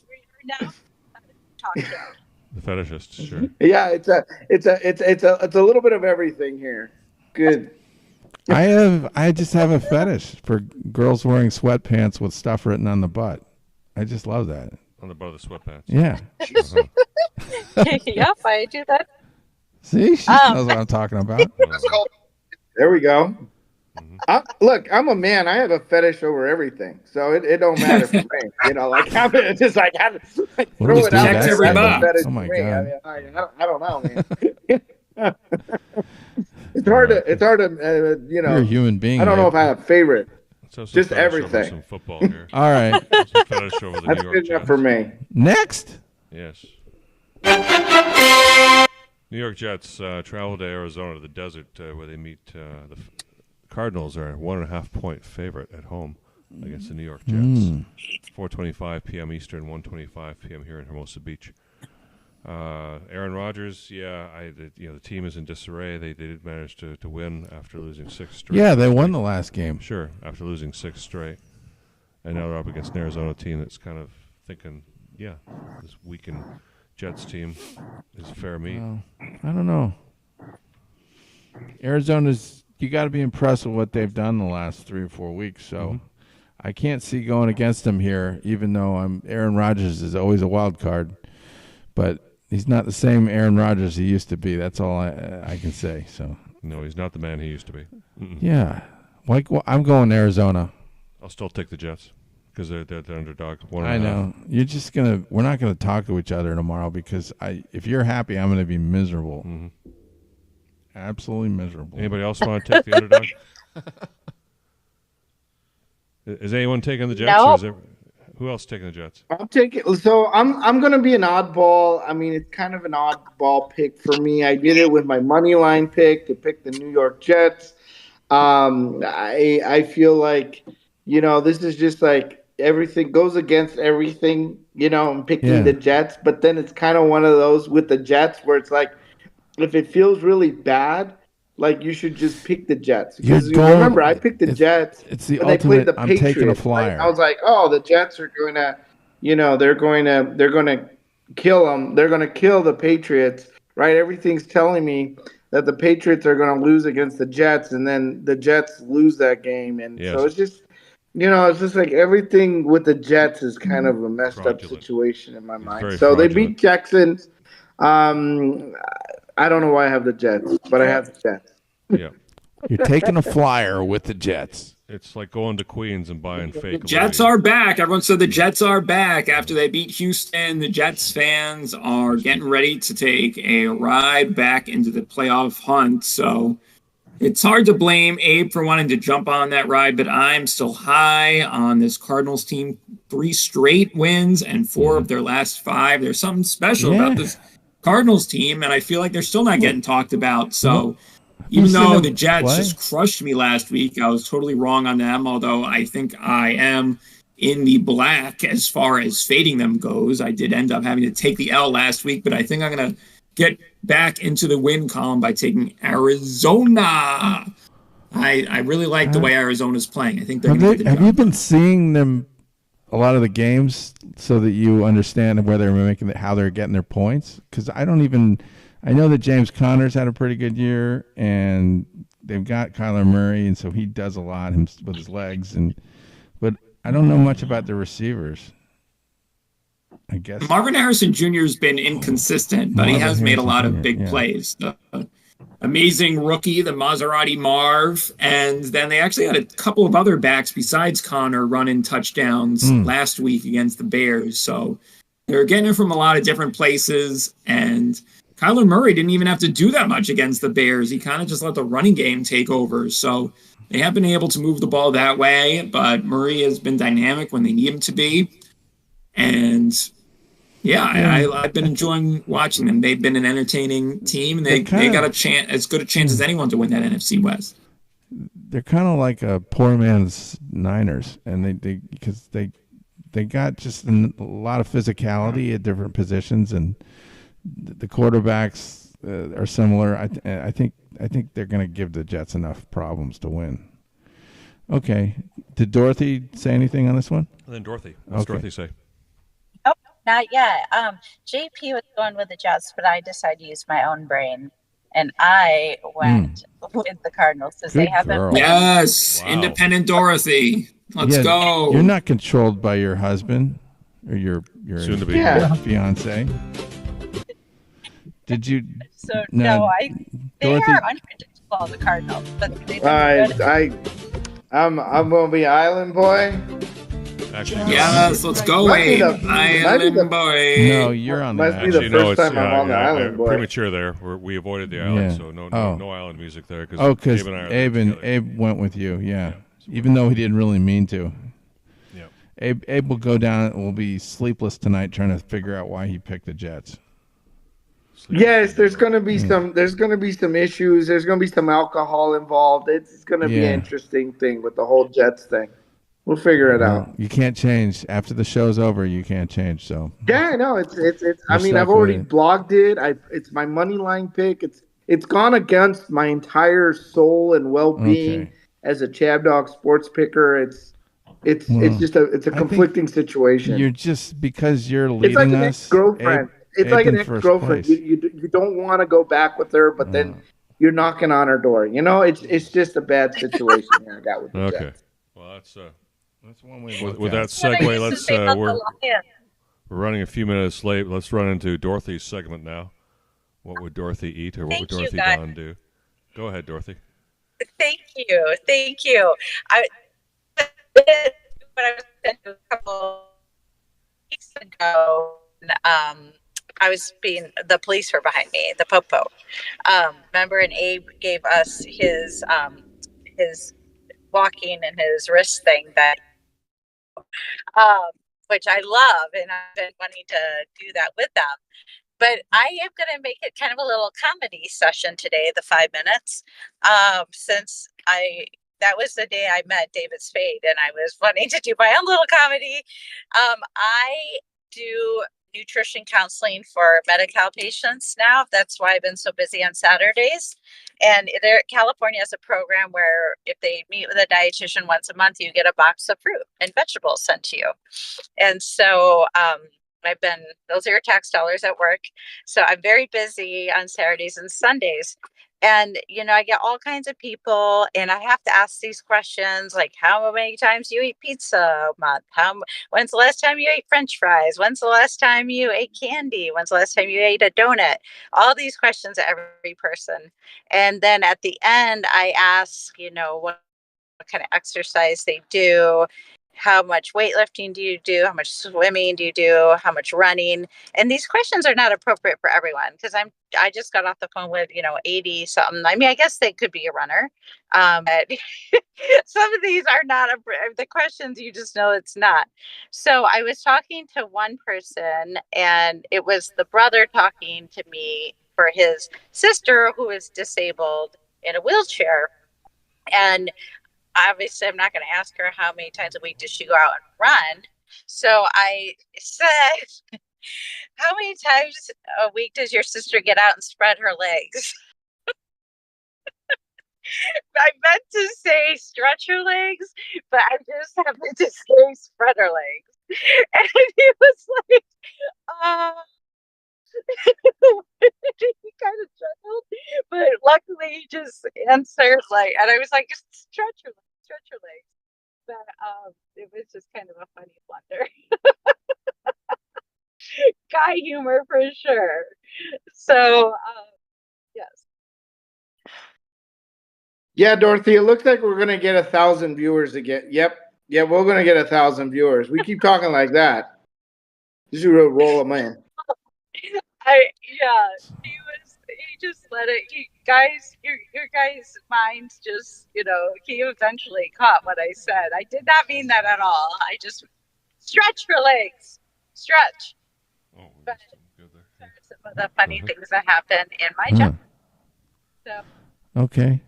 We're now talk show. The fetishist, sure. Yeah, it's a little bit of everything here. Good. I just have a fetish for girls wearing sweatpants with stuff written on the butt. I just love that. On the butt of the sweatpants. Yeah. Yep, I do that. See, she knows what I'm talking about. There we go. Look, I'm a man. I have a fetish over everything, so it don't matter for me. I'm just like throw it out there. Every box. Oh my god! I don't know, man. It's hard to You're a human being. I don't know if I have a favorite. Just everything. Some football here. All right. Some fetish over the That's New York good enough Jets. for me. Next. Yes. New York Jets travel to Arizona to the desert where they meet the Cardinals are a 1.5 point favorite at home against the New York Jets. 4:25 p.m. Eastern, 1:25 p.m. here in Hermosa Beach. Aaron Rodgers, the team is in disarray. They did manage to win after losing 6 straight. Yeah, they won the last game. Sure, after losing 6 straight. And now they're up against an Arizona team that's kind of thinking, this weakened Jets team is fair meat. I don't know. Arizona's, you got to be impressed with what they've done the last 3 or 4 weeks. So I can't see going against them here, even though Aaron Rodgers is always a wild card. But he's not the same Aaron Rodgers he used to be. That's all I can say. So no, he's not the man he used to be. Yeah, I'm going Arizona. I'll still take the Jets because they're the underdog. I know. You're just we're not gonna talk to each other tomorrow because if you're happy, I'm gonna be miserable. Absolutely miserable. Anybody else want to take the underdog? Is anyone taking the Jets? No. Or who else taking the Jets? I'm taking. So I'm going to be an oddball. I mean, it's kind of an oddball pick for me. I did it with my money line pick to pick the New York Jets. I feel like this is just like everything goes against everything, I'm picking the Jets. But then it's kind of one of those with the Jets where it's like, if it feels really bad, like you should just pick the Jets. Because remember, I picked the Jets when they played the Patriots. I'm taking a flyer. Right? I was like, oh, the Jets are going to, they're going to kill them. They're going to kill the Patriots, right? Everything's telling me that the Patriots are going to lose against the Jets, and then the Jets lose that game. And so it's just, it's just like everything with the Jets is kind of a messed up situation in my mind. So they beat Texans. I don't know why I have the Jets, but I have the Jets. Yeah. You're taking a flyer with the Jets. It's like going to Queens and buying fake. Jets are back. Everyone said the Jets are back after they beat Houston. The Jets fans are getting ready to take a ride back into the playoff hunt. So it's hard to blame Abe for wanting to jump on that ride, but I'm still high on this Cardinals team. 3 straight wins and 4 of their last 5. There's something special about this Cardinals team, and I feel like they're still not getting talked about. So even though the Jets just crushed me last week, I was totally wrong on them, although I think I am in the black as far as fading them goes. I did end up having to take the L last week, but I think I'm going to get back into the win column by taking Arizona. I really like the way Arizona's playing. I think they're going to get the job. Have you been seeing them a lot of the games so that you understand where they're making how they're getting their points? Because I know that James Conner's had a pretty good year, and they've got Kyler Murray, and so he does a lot with his legs. But I don't know much about the receivers. I guess Marvin Harrison Jr. has been inconsistent, but he has made a lot of big plays. The amazing rookie, the Maserati Marv, and then they actually had a couple of other backs besides Connor running touchdowns last week against the Bears. So they're getting it from a lot of different places, and Kyler Murray didn't even have to do that much against the Bears. He kind of just let the running game take over. So they have been able to move the ball that way, but Murray has been dynamic when they need him to be. And I've been enjoying watching them. They've been an entertaining team, and they got a chance, as good a chance as anyone to win that NFC West. They're kind of like a poor man's Niners, and because they got just a lot of physicality at different positions, and the quarterbacks are similar. I think they're going to give the Jets enough problems to win. Okay, did Dorothy say anything on this one? And then Dorothy, what's Dorothy say? Not yet. JP was going with the Jets, but I decided to use my own brain, and I went with the Cardinals because they haven't. Yes, wow. Independent Dorothy. Let's go. You're not controlled by your husband or your soon to be fiance. Did you? So no, they Dorothy, are unpredictable, the Cardinals, but they I'm gonna be Island Boy. Actually, yes, let's go, Island Boy. No, you're on the island. Must be the first time I'm on the Island Boy. Premature there. We avoided the island, so no island music there. Because Abe went with you, even though he didn't really mean to. Yeah. Abe will go down and will be sleepless tonight trying to figure out why he picked the Jets. Yes, there's going to be some. There's going to be some issues. There's going to be some alcohol involved. It's going to be an interesting thing with the whole Jets thing. We'll figure it out. You can't change after the show's over. You can't change. So yeah, no, it's. I mean, I've already blogged it. It's my money line pick. It's gone against my entire soul and well-being as a ChabDog Sports picker. It's just a conflicting situation. You're just because you're leading it's like an us. Ex-girlfriend. It's like an ex-girlfriend. You don't want to go back with her, but then you're knocking on her door. It's just a bad situation here I got with the Jets. Well, that's one way. With that segue, we're running a few minutes late. Let's run into Dorothy's segment now. What would Dorothy eat, or what would Dorothy Dawn do? Go ahead, Dorothy. Thank you. When I was a couple weeks ago, the police were behind me, the popo. Remember, and Abe gave us his walking and his wrist thing that, which I love, and I've been wanting to do that with them. But I am going to make it kind of a little comedy session today, the 5 minutes, since I that was the day I met David Spade, and I was wanting to do my own little comedy. I do nutrition counseling for Medi-Cal patients now. That's why I've been so busy on Saturdays. And California has a program where if they meet with a dietitian once a month, you get a box of fruit and vegetables sent to you. And so those are your tax dollars at work. So I'm very busy on Saturdays and Sundays. And, I get all kinds of people, and I have to ask these questions, like how many times you eat pizza a month? When's the last time you ate French fries? When's the last time you ate candy? When's the last time you ate a donut? All these questions of every person. And then at the end, I ask, what kind of exercise they do. How much weightlifting do you do? How much swimming do you do? How much running? And these questions are not appropriate for everyone because I just got off the phone with 80 something. I mean, I guess they could be a runner. But some of these are not the questions. You just know it's not. So I was talking to one person, and it was the brother talking to me for his sister who is disabled in a wheelchair, and obviously, I'm not going to ask her how many times a week does she go out and run. So I said, how many times a week does your sister get out and spread her legs? I meant to say stretch her legs, but I just happened to say spread her legs. And he was like, he kind of chuckled, but luckily he just answered and I was like, stretch your legs. But it was just kind of a funny blunder. Guy humor for sure. So yes. Yeah, Dorothy, it looks like we're going to get 1,000 viewers again. Yep. Yeah, we're going to get 1,000 viewers. We keep talking like that. You should roll them in. He just let it. Your guys' minds just, he eventually caught what I said. I did not mean that at all. I just stretch your legs, stretch. Oh, but some of the funny things that happen in my job. So okay.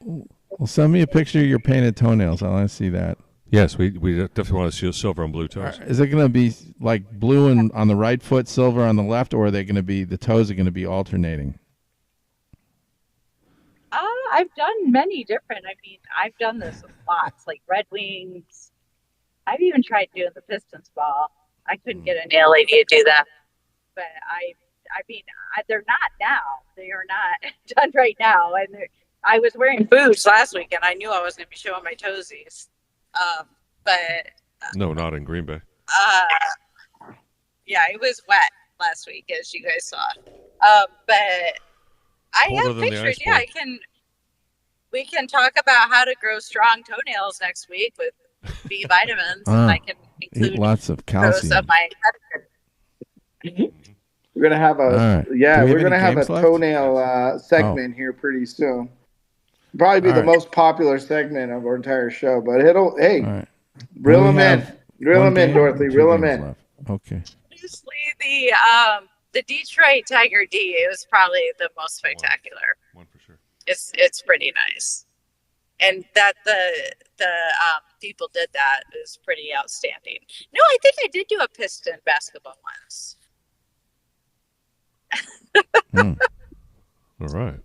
Well, send me a picture of your painted toenails. I want to see that. Yes, we definitely want to see silver and blue toes. Is it going to be like blue on the right foot, silver on the left, or are they going to be the toes are going to be alternating? I've done many different. I mean, I've done this with lots, like Red Wings. I've even tried doing the Pistons ball. I couldn't get a nail lady to do that, but I mean, they're not now. They are not done right now. And I was wearing boots last week, and I knew I was going to be showing my toesies. But no, not in Green Bay. Yeah, it was wet last week, as you guys saw. But I have pictures. Yeah, we can talk about how to grow strong toenails next week with B vitamins. And I can include eat lots of calcium. Of my we're gonna have a toenail segment here pretty soon. Probably be the most popular segment of our entire show, but reel them in, Dorothy, reel them in. Okay. Obviously, the Detroit Tiger D is probably the most spectacular. One for sure. It's pretty nice, and that the people did that is pretty outstanding. No, I think I did do a Piston basketball once. All right.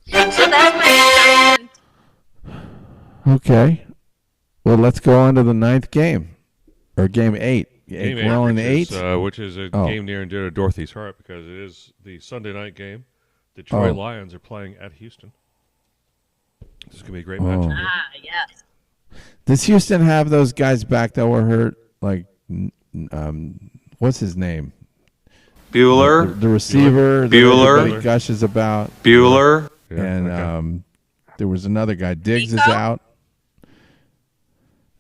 So that's my Okay. Well, let's go on to the 9th game, or game 8. Game We're on 8, which is a game near and dear to Dorothy's heart because it is the Sunday night game. Detroit Lions are playing at Houston. This is gonna be a great matchup. Yes. Does Houston have those guys back that were hurt? Like, what's his name? Bueller, the receiver. Bueller, everybody gushes about. Bueller, and there was another guy. Diggs is out.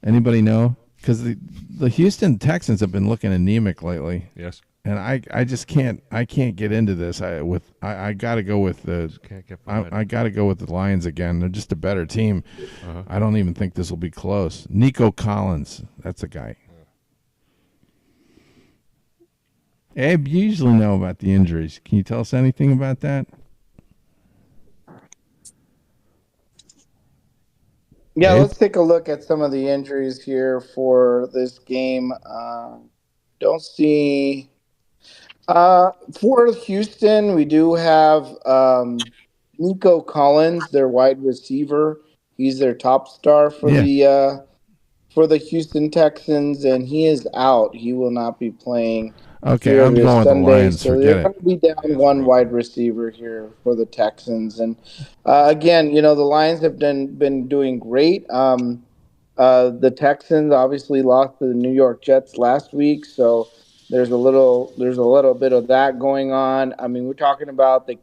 Anybody know? Because the Houston Texans have been looking anemic lately. Yes. And I just can't get into this. I got to go with I got to go with the Lions again. They're just a better team. I don't even think this will be close. Nico Collins, that's a guy. Abe, you usually know about the injuries. Can you tell us anything about that? Yeah, Dave? let's take a look at some of the injuries here for this game. Don't see. For Houston, we do have Nico Collins, their wide receiver. He's their top star for the Houston Texans, and he is out. He will not be playing Okay, here I'm this going with the Sunday. Lions. So Forget they're it. going to be down one wide receiver here for the Texans. And again, the Lions have been doing great. The Texans obviously lost to the New York Jets last week, so there's a little bit of that going on. I mean, we're talking about they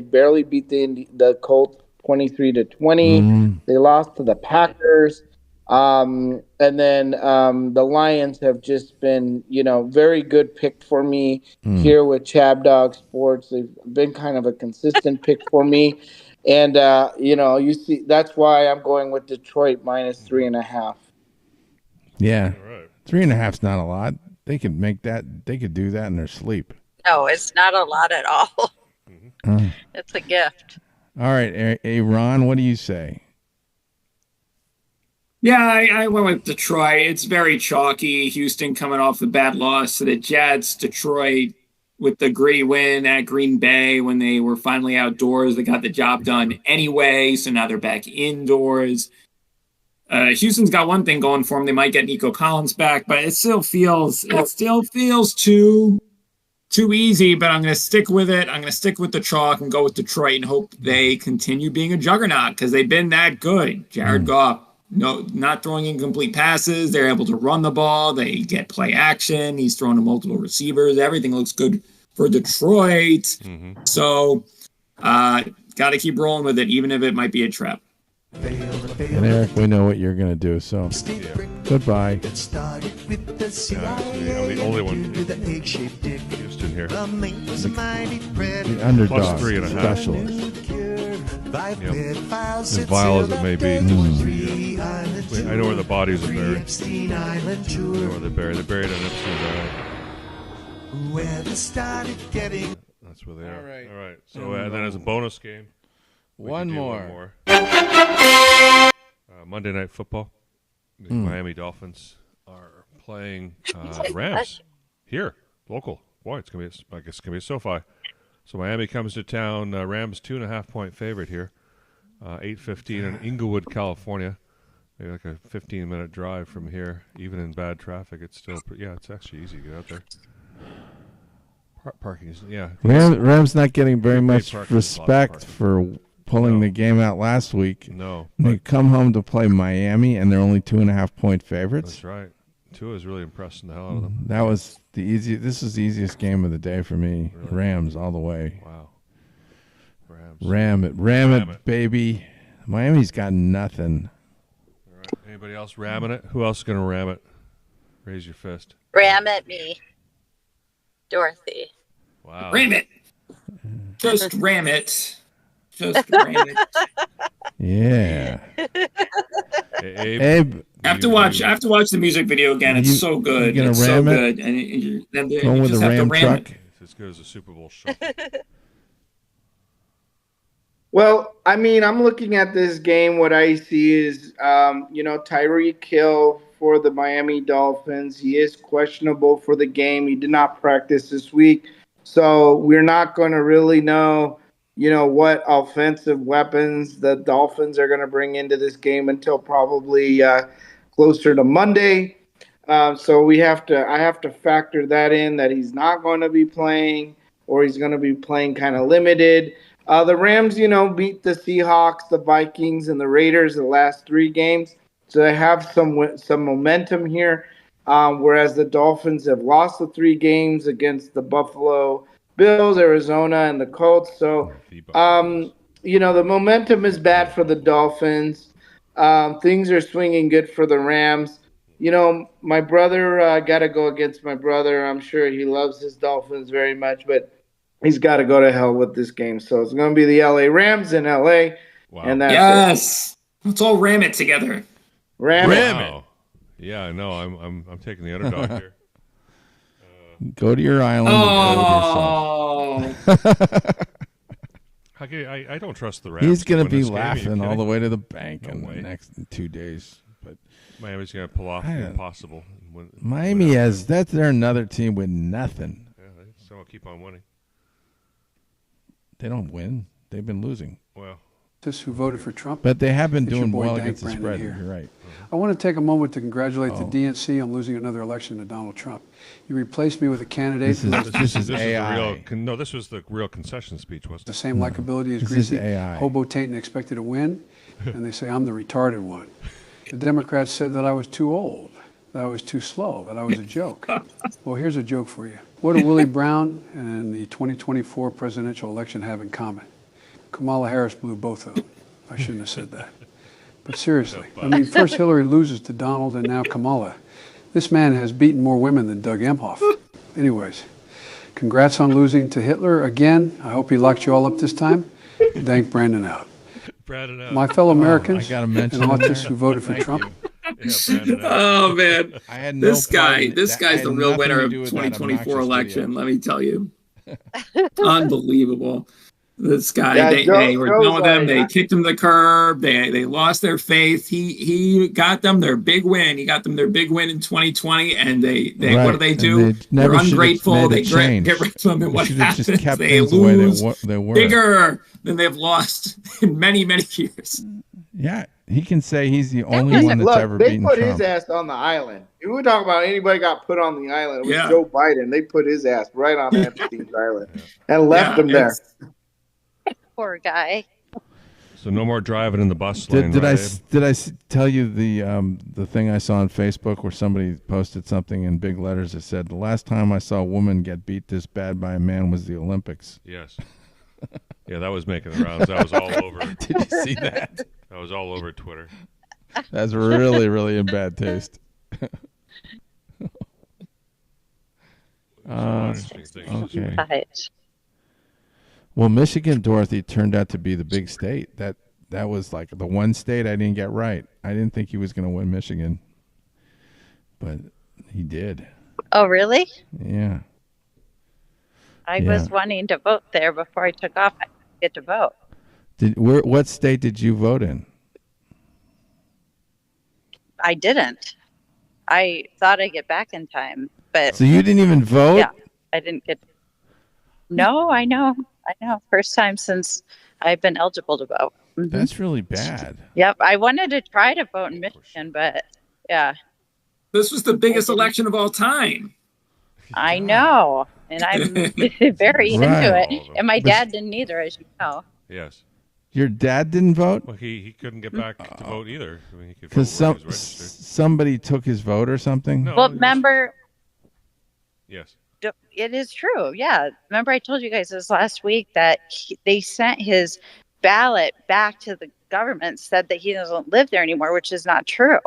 barely beat the Colts 23-20. They lost to the Packers. And then the Lions have just been, very good pick for me here with ChabDog Sports. They've been kind of a consistent pick for me. And, you see, that's why I'm going with Detroit -3.5. Yeah. All right. 3.5's not a lot. They could make that. They could do that in their sleep. No, it's not a lot at all. It's a gift. All right, Ron, what do you say? Yeah, I went with Detroit. It's very chalky. Houston coming off the bad loss to the Jets. Detroit with the gritty win at Green Bay when they were finally outdoors. They got the job done anyway, so now they're back indoors. Houston's got one thing going for them. They might get Nico Collins back, but it still feels too easy, but I'm going to stick with it. I'm going to stick with the chalk and go with Detroit and hope they continue being a juggernaut because they've been that good. Jared Goff, not throwing incomplete passes. They're able to run the ball. They get play action. He's throwing to multiple receivers. Everything looks good for Detroit. So, got to keep rolling with it, even if it might be a trap. And Eric, we know what you're going to do, so goodbye. I'm the only one in Houston here. The underdog +3.5. specialist. As vile as it may be. I know where the bodies are buried. I know where they're buried. They're buried on Epstein Island. That's where they are. All right. So then as a bonus game, One more. Monday Night Football. The Miami Dolphins are playing Rams here, local. Boy, I guess it's gonna be a SoFi. So Miami comes to town. Rams 2.5-point favorite here. 8:15 in Inglewood, California. Maybe like a 15-minute drive from here. Even in bad traffic, it's still it's actually easy to get out there. Parking is Rams not getting very much parking respect for pulling the game out last week. No, they come home to play Miami, and they're only 2.5-point favorites. That's right. Tua is really impressing the hell out of them. That was the easy. This is the easiest game of the day for me. Really? Rams all the way. Wow. Rams. Ram it, baby. Miami's got nothing. All right. Anybody else ramming it? Who else is going to ram it? Raise your fist. Ram at me, Dorothy. Wow. Ram it. Just ram it. Just ram it. Yeah. Hey, Abe, I have to watch the music video again. It's so good. You gonna it's ram so it? good. And you going with just the have Ram to ram truck. it. It's as good as a Super Bowl shuffle. Well, I mean, I'm looking at this game. What I see is, Tyreek Hill for the Miami Dolphins. He is questionable for the game. He did not practice this week. So we're not going to really know, what offensive weapons the Dolphins are going to bring into this game until probably closer to Monday. So I have to factor that in, that he's not going to be playing, or he's going to be playing kind of limited. The Rams, beat the Seahawks, the Vikings, and the Raiders the last 3 games. So they have some momentum here, whereas the Dolphins have lost the 3 games against the Buffalo Bills, Arizona, and the Colts. So, the momentum is bad for the Dolphins. Things are swinging good for the Rams. My brother got to go against my brother. I'm sure he loves his Dolphins very much, but he's got to go to hell with this game. So it's going to be the LA Rams in LA. Wow. And that's it. Let's all ram it together. Ram it. Wow. Yeah, I know. I'm taking the underdog here. Go to your island and play with yourself. How I don't trust the Rams. He's going to be win this game. Are you laughing all kidding? the way to the bank No in way. the next 2 days. But Miami's going to pull off the impossible. Miami has they're another team with nothing. Yeah, they still keep on winning. They don't win. They've been losing. Well, who voted for Trump. But they have been It's your doing boy well Dank against the Brandon spread. here. You're right. I want to take a moment to congratulate the DNC on losing another election to Donald Trump. You replaced me with a candidate who has This is this AI. was the real. No, this was the real concession speech, wasn't the it? same likability as This is Greasy, AI. hobo taint expected to win, and they say I'm the retarded one. The Democrats said that I was too old, that I was too slow, that I was a joke. Well, here's a joke for you. What do Willie Brown and the 2024 presidential election have in common? Kamala Harris blew both of them. I shouldn't have said that. But seriously, I mean, first Hillary loses to Donald and now Kamala. This man has beaten more women than Doug Emhoff. Anyways, congrats on losing to Hitler again. I hope he locked you all up this time. Thank Brandon out. Brandon out. My fellow Americans I gotta and mention him autists there. who voted for Thank Trump. you. Yeah, Brandon out. Oh man, I had no this guy, problem- this that guy's had the real nothing winner to of do with that 2024 obnoxious election. video. Let me tell you, unbelievable. This guy, Yeah, they were Joe's done with him. like- They kicked him to the curb. They lost their faith. He got them their big win. He got them their big win in 2020. And they Right. what do they And do? they never They're should've ungrateful. made a They change. get rid of them. And They what should've just happens? kept They things the way lose they were. bigger than they've lost in many, many years. Yeah, he can say he's the only one that's Look, ever they beaten put Trump. his ass on the island. If we talk about anybody got put on the island, it was Yeah. Joe Biden. They put his ass right on Epstein's island and left him there. Poor guy. So no more driving in the bus lane. Did right, I Abe? tell you the thing I saw on Facebook where somebody posted something in big letters that said the last time I saw a woman get beat this bad by a man was the Olympics. Yes. Yeah, that was making the rounds. That was all over. Did you see that? That was all over Twitter. That's really, really in bad taste. Interesting things. Okay. Right. Well, Michigan, Dorothy, turned out to be the big state. That was like the one state I didn't get right. I didn't think he was going to win Michigan, but he did. Oh, really? Yeah. I Yeah. was wanting to vote there before I took off. I didn't get to vote. What state did you vote in? I didn't. I thought I'd get back in time, but So you didn't even vote? yeah, I didn't get. No, I know. First time since I've been eligible to vote. Mhm. That's really bad. Yep, I wanted to try to vote in Michigan, but yeah, This was the biggest election of all time. I know, and I'm very Right. into it. And my dad didn't either, as you know. Yes. Your dad didn't vote? Well, he couldn't get back to vote either. I mean, he could vote Because where he was registered. somebody took his vote or something? No, Well, he was- remember, Yes. it is true. Yeah, remember I told you guys this last week that they sent his ballot back to the government, said that he doesn't live there anymore, which is not true.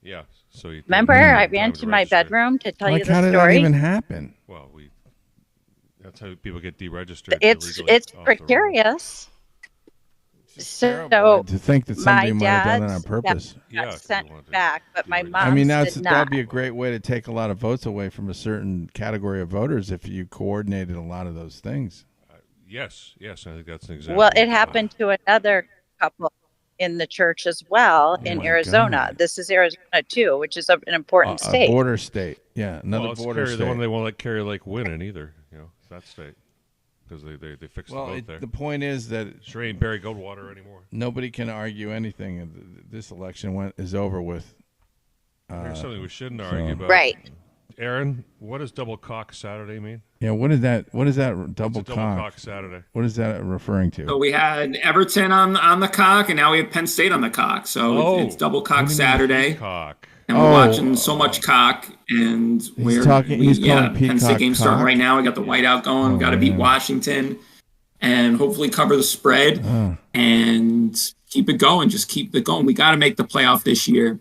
Yeah. So he Remember, didn't have I time ran to my register. bedroom to tell Like, you the how did story. that even happen? Well, that's how people get deregistered. It's illegally off the roll. precarious. Terrible So to think that somebody my might have done that on dad's purpose. Yeah, got if you sent wanted to back, but my deregister. mom I mean, did not. that'd be a great way to take a lot of votes away from a certain category of voters if you coordinated a lot of those things. Yes. I think that's an example. Well, it of, happened to another couple in the church as well in my Arizona. God. This is Arizona too, which is an important A state. border state. Yeah, another well, it's border Carrie, state. the one they won't let Carrie Lake win in either. It's that state because they fixed well, the vote there. the point is that Sure ain't Barry Goldwater anymore. nobody can argue anything. This election is over with. Here's something we shouldn't argue about. Right. Aaron, what does double cock Saturday mean? Yeah, what is that? What is that double It's a double cock? cock Saturday. What is that referring to? So we had Everton on the cock, and now we have Penn State on the cock. So it's double cock Saturday, Cock. and we're watching so much cock. And we're talking- he's calling Penn Peacock State game starting cock? right now. We got the whiteout going. We got to beat Washington, and hopefully cover the spread and keep it going. Just keep it going. We got to make the playoff this year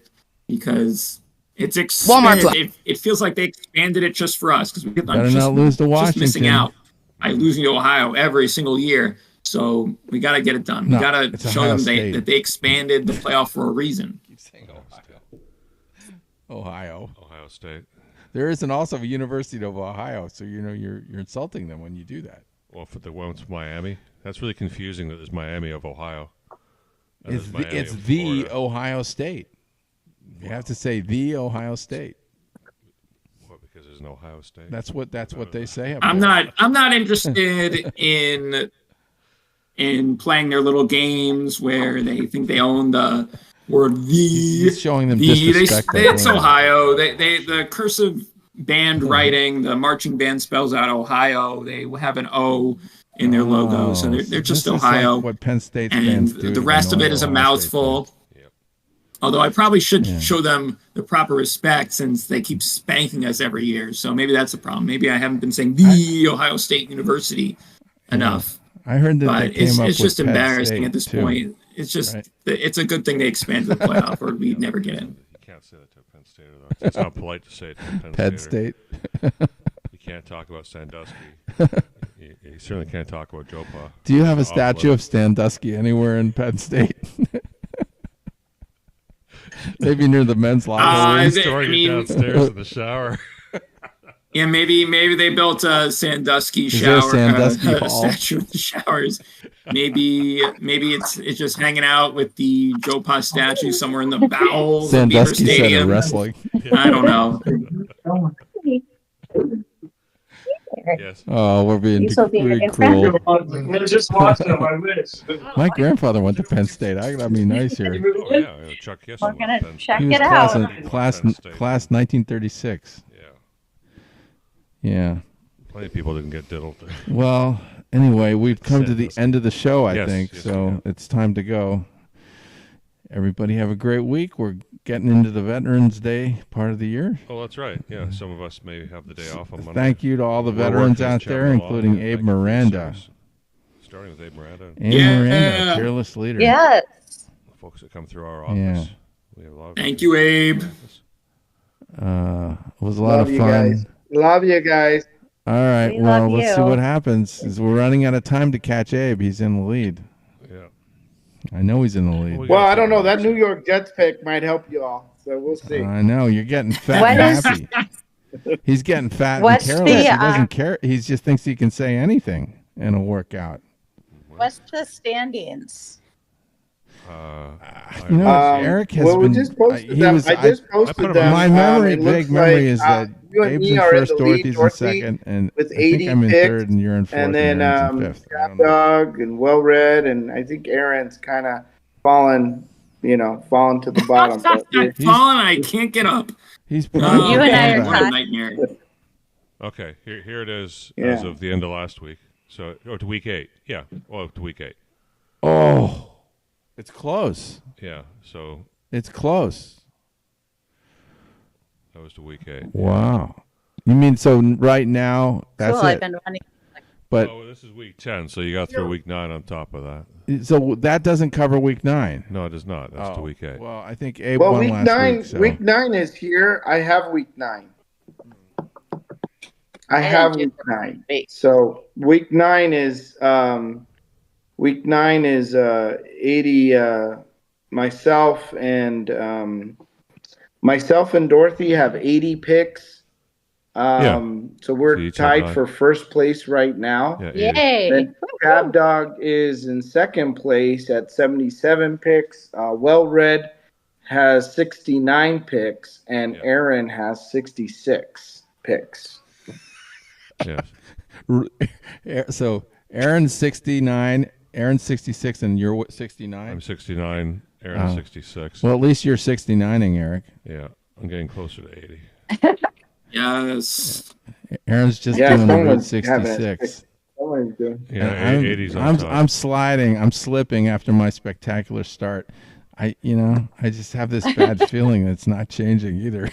because it's expanded. It feels like they expanded it just for us because we Better not lose to just missing Washington. out by losing to Ohio every single year. So we got to get it done. No, We got it's to show Ohio them State. that they expanded the playoff for a reason. Ohio. Ohio State. There isn't also a University of Ohio, so you're insulting them when you do that. Well, for the one's Miami. That's really confusing that there's Miami of Ohio. It's the Ohio State. You have to say the Ohio State. What, because there's an Ohio State? That's what they say. I'm not interested in playing their little games where they think they own the word the. He's showing them disrespect. It's Ohio. The cursive band writing, the marching band spells out Ohio. They have an O in their logo, so they're just Ohio. Like what Penn State and the rest of it is a mouthful. Although I probably should show them the proper respect since they keep spanking us every year. So maybe that's a problem. Maybe I haven't been saying the Ohio State University enough. I heard that but it's just embarrassing at this point. It's just it's a good thing they expanded the playoff, or we'd never get in. You can't say that to Penn State. It's not polite to say it to Penn State. You can't talk about Sandusky. You certainly can't talk about Joe Pa. Do you have a statue of Sandusky anywhere in Penn State? Maybe near the men's locker room. Storing it downstairs in the shower. Yeah, maybe they built a Sandusky shower statue in the showers. Maybe it's just hanging out with the Joe Pa statue somewhere in the bowels of Beaver Stadium. Wrestling. I don't know. Yes. Oh, we're being cruel. Just watching them, I wish. My grandfather went to Penn State. I gotta be nice here. Oh, yeah, Chuck Gissel. We're gonna check He was it out. class 1936. Yeah. Plenty of people didn't get diddled. Well, anyway, we've come to the end of the show, I think, yes, so it's time to go. Everybody have a great week. We're getting into the Veterans Day part of the year. Oh, that's right. Yeah, some of us may have the day off on Monday. Thank you to all the veterans out there, including Abe Miranda. Starting with Abe Miranda. Miranda, fearless leader. Yes. The folks that come through our office. We have a lot of Thank you, Abe. It was a lot of fun. Guys. Love you guys. All right, well, let's see what happens. We're running out of time to catch Abe. He's in the lead. Yeah. I know he's in the lead. Well, I don't know. That New York Jets pick might help you all, so we'll see. I know. You're getting fat and happy. He's getting fat and careless. He doesn't care. He just thinks he can say anything in a workout. What's the standings? Eric has been. Just posted them. I just posted them. My memory, vague memory, is that you and Abe's me in are first, in the lead, Dorothy's in Dorothy, second, and with I 80 think I'm in picks, third, and you're in fourth, and then Aaron's in fifth. ChabDog and Well Read, and I think Aaron's kind of fallen to the bottom. I've fallen. I can't get up. He's you and I are what a nightmare. Okay, here it is as of the end of last week. So, to week 8. Yeah, to week 8. Oh, it's close. Yeah, so it's close. That was to week 8. Wow. You mean so right now that's cool, it? I've been running. But this is week 10, so you got through week 9 on top of that. So that doesn't cover week 9. No, it does not. That's to week 8. Well, I think Abe won week last 9, week. So. Week 9 is here. I have week 9. I have week 9. So week 9 is 80. Myself and Dorothy have 80 picks. So we're tied for first place right now. Yay! Then ChabDog is in second place at 77 picks. Well Read has 69 picks, and Aaron has 66 picks. Yes. So Aaron's 69, Aaron's 66, and you're 69? I'm 69, Aaron's 66. Well, at least you're 69ing, Eric. Yeah, I'm getting closer to 80. Yes. Aaron's just doing a good 66. Yeah, 80's I'm sliding. I'm slipping after my spectacular start. I just have this bad feeling that it's not changing either.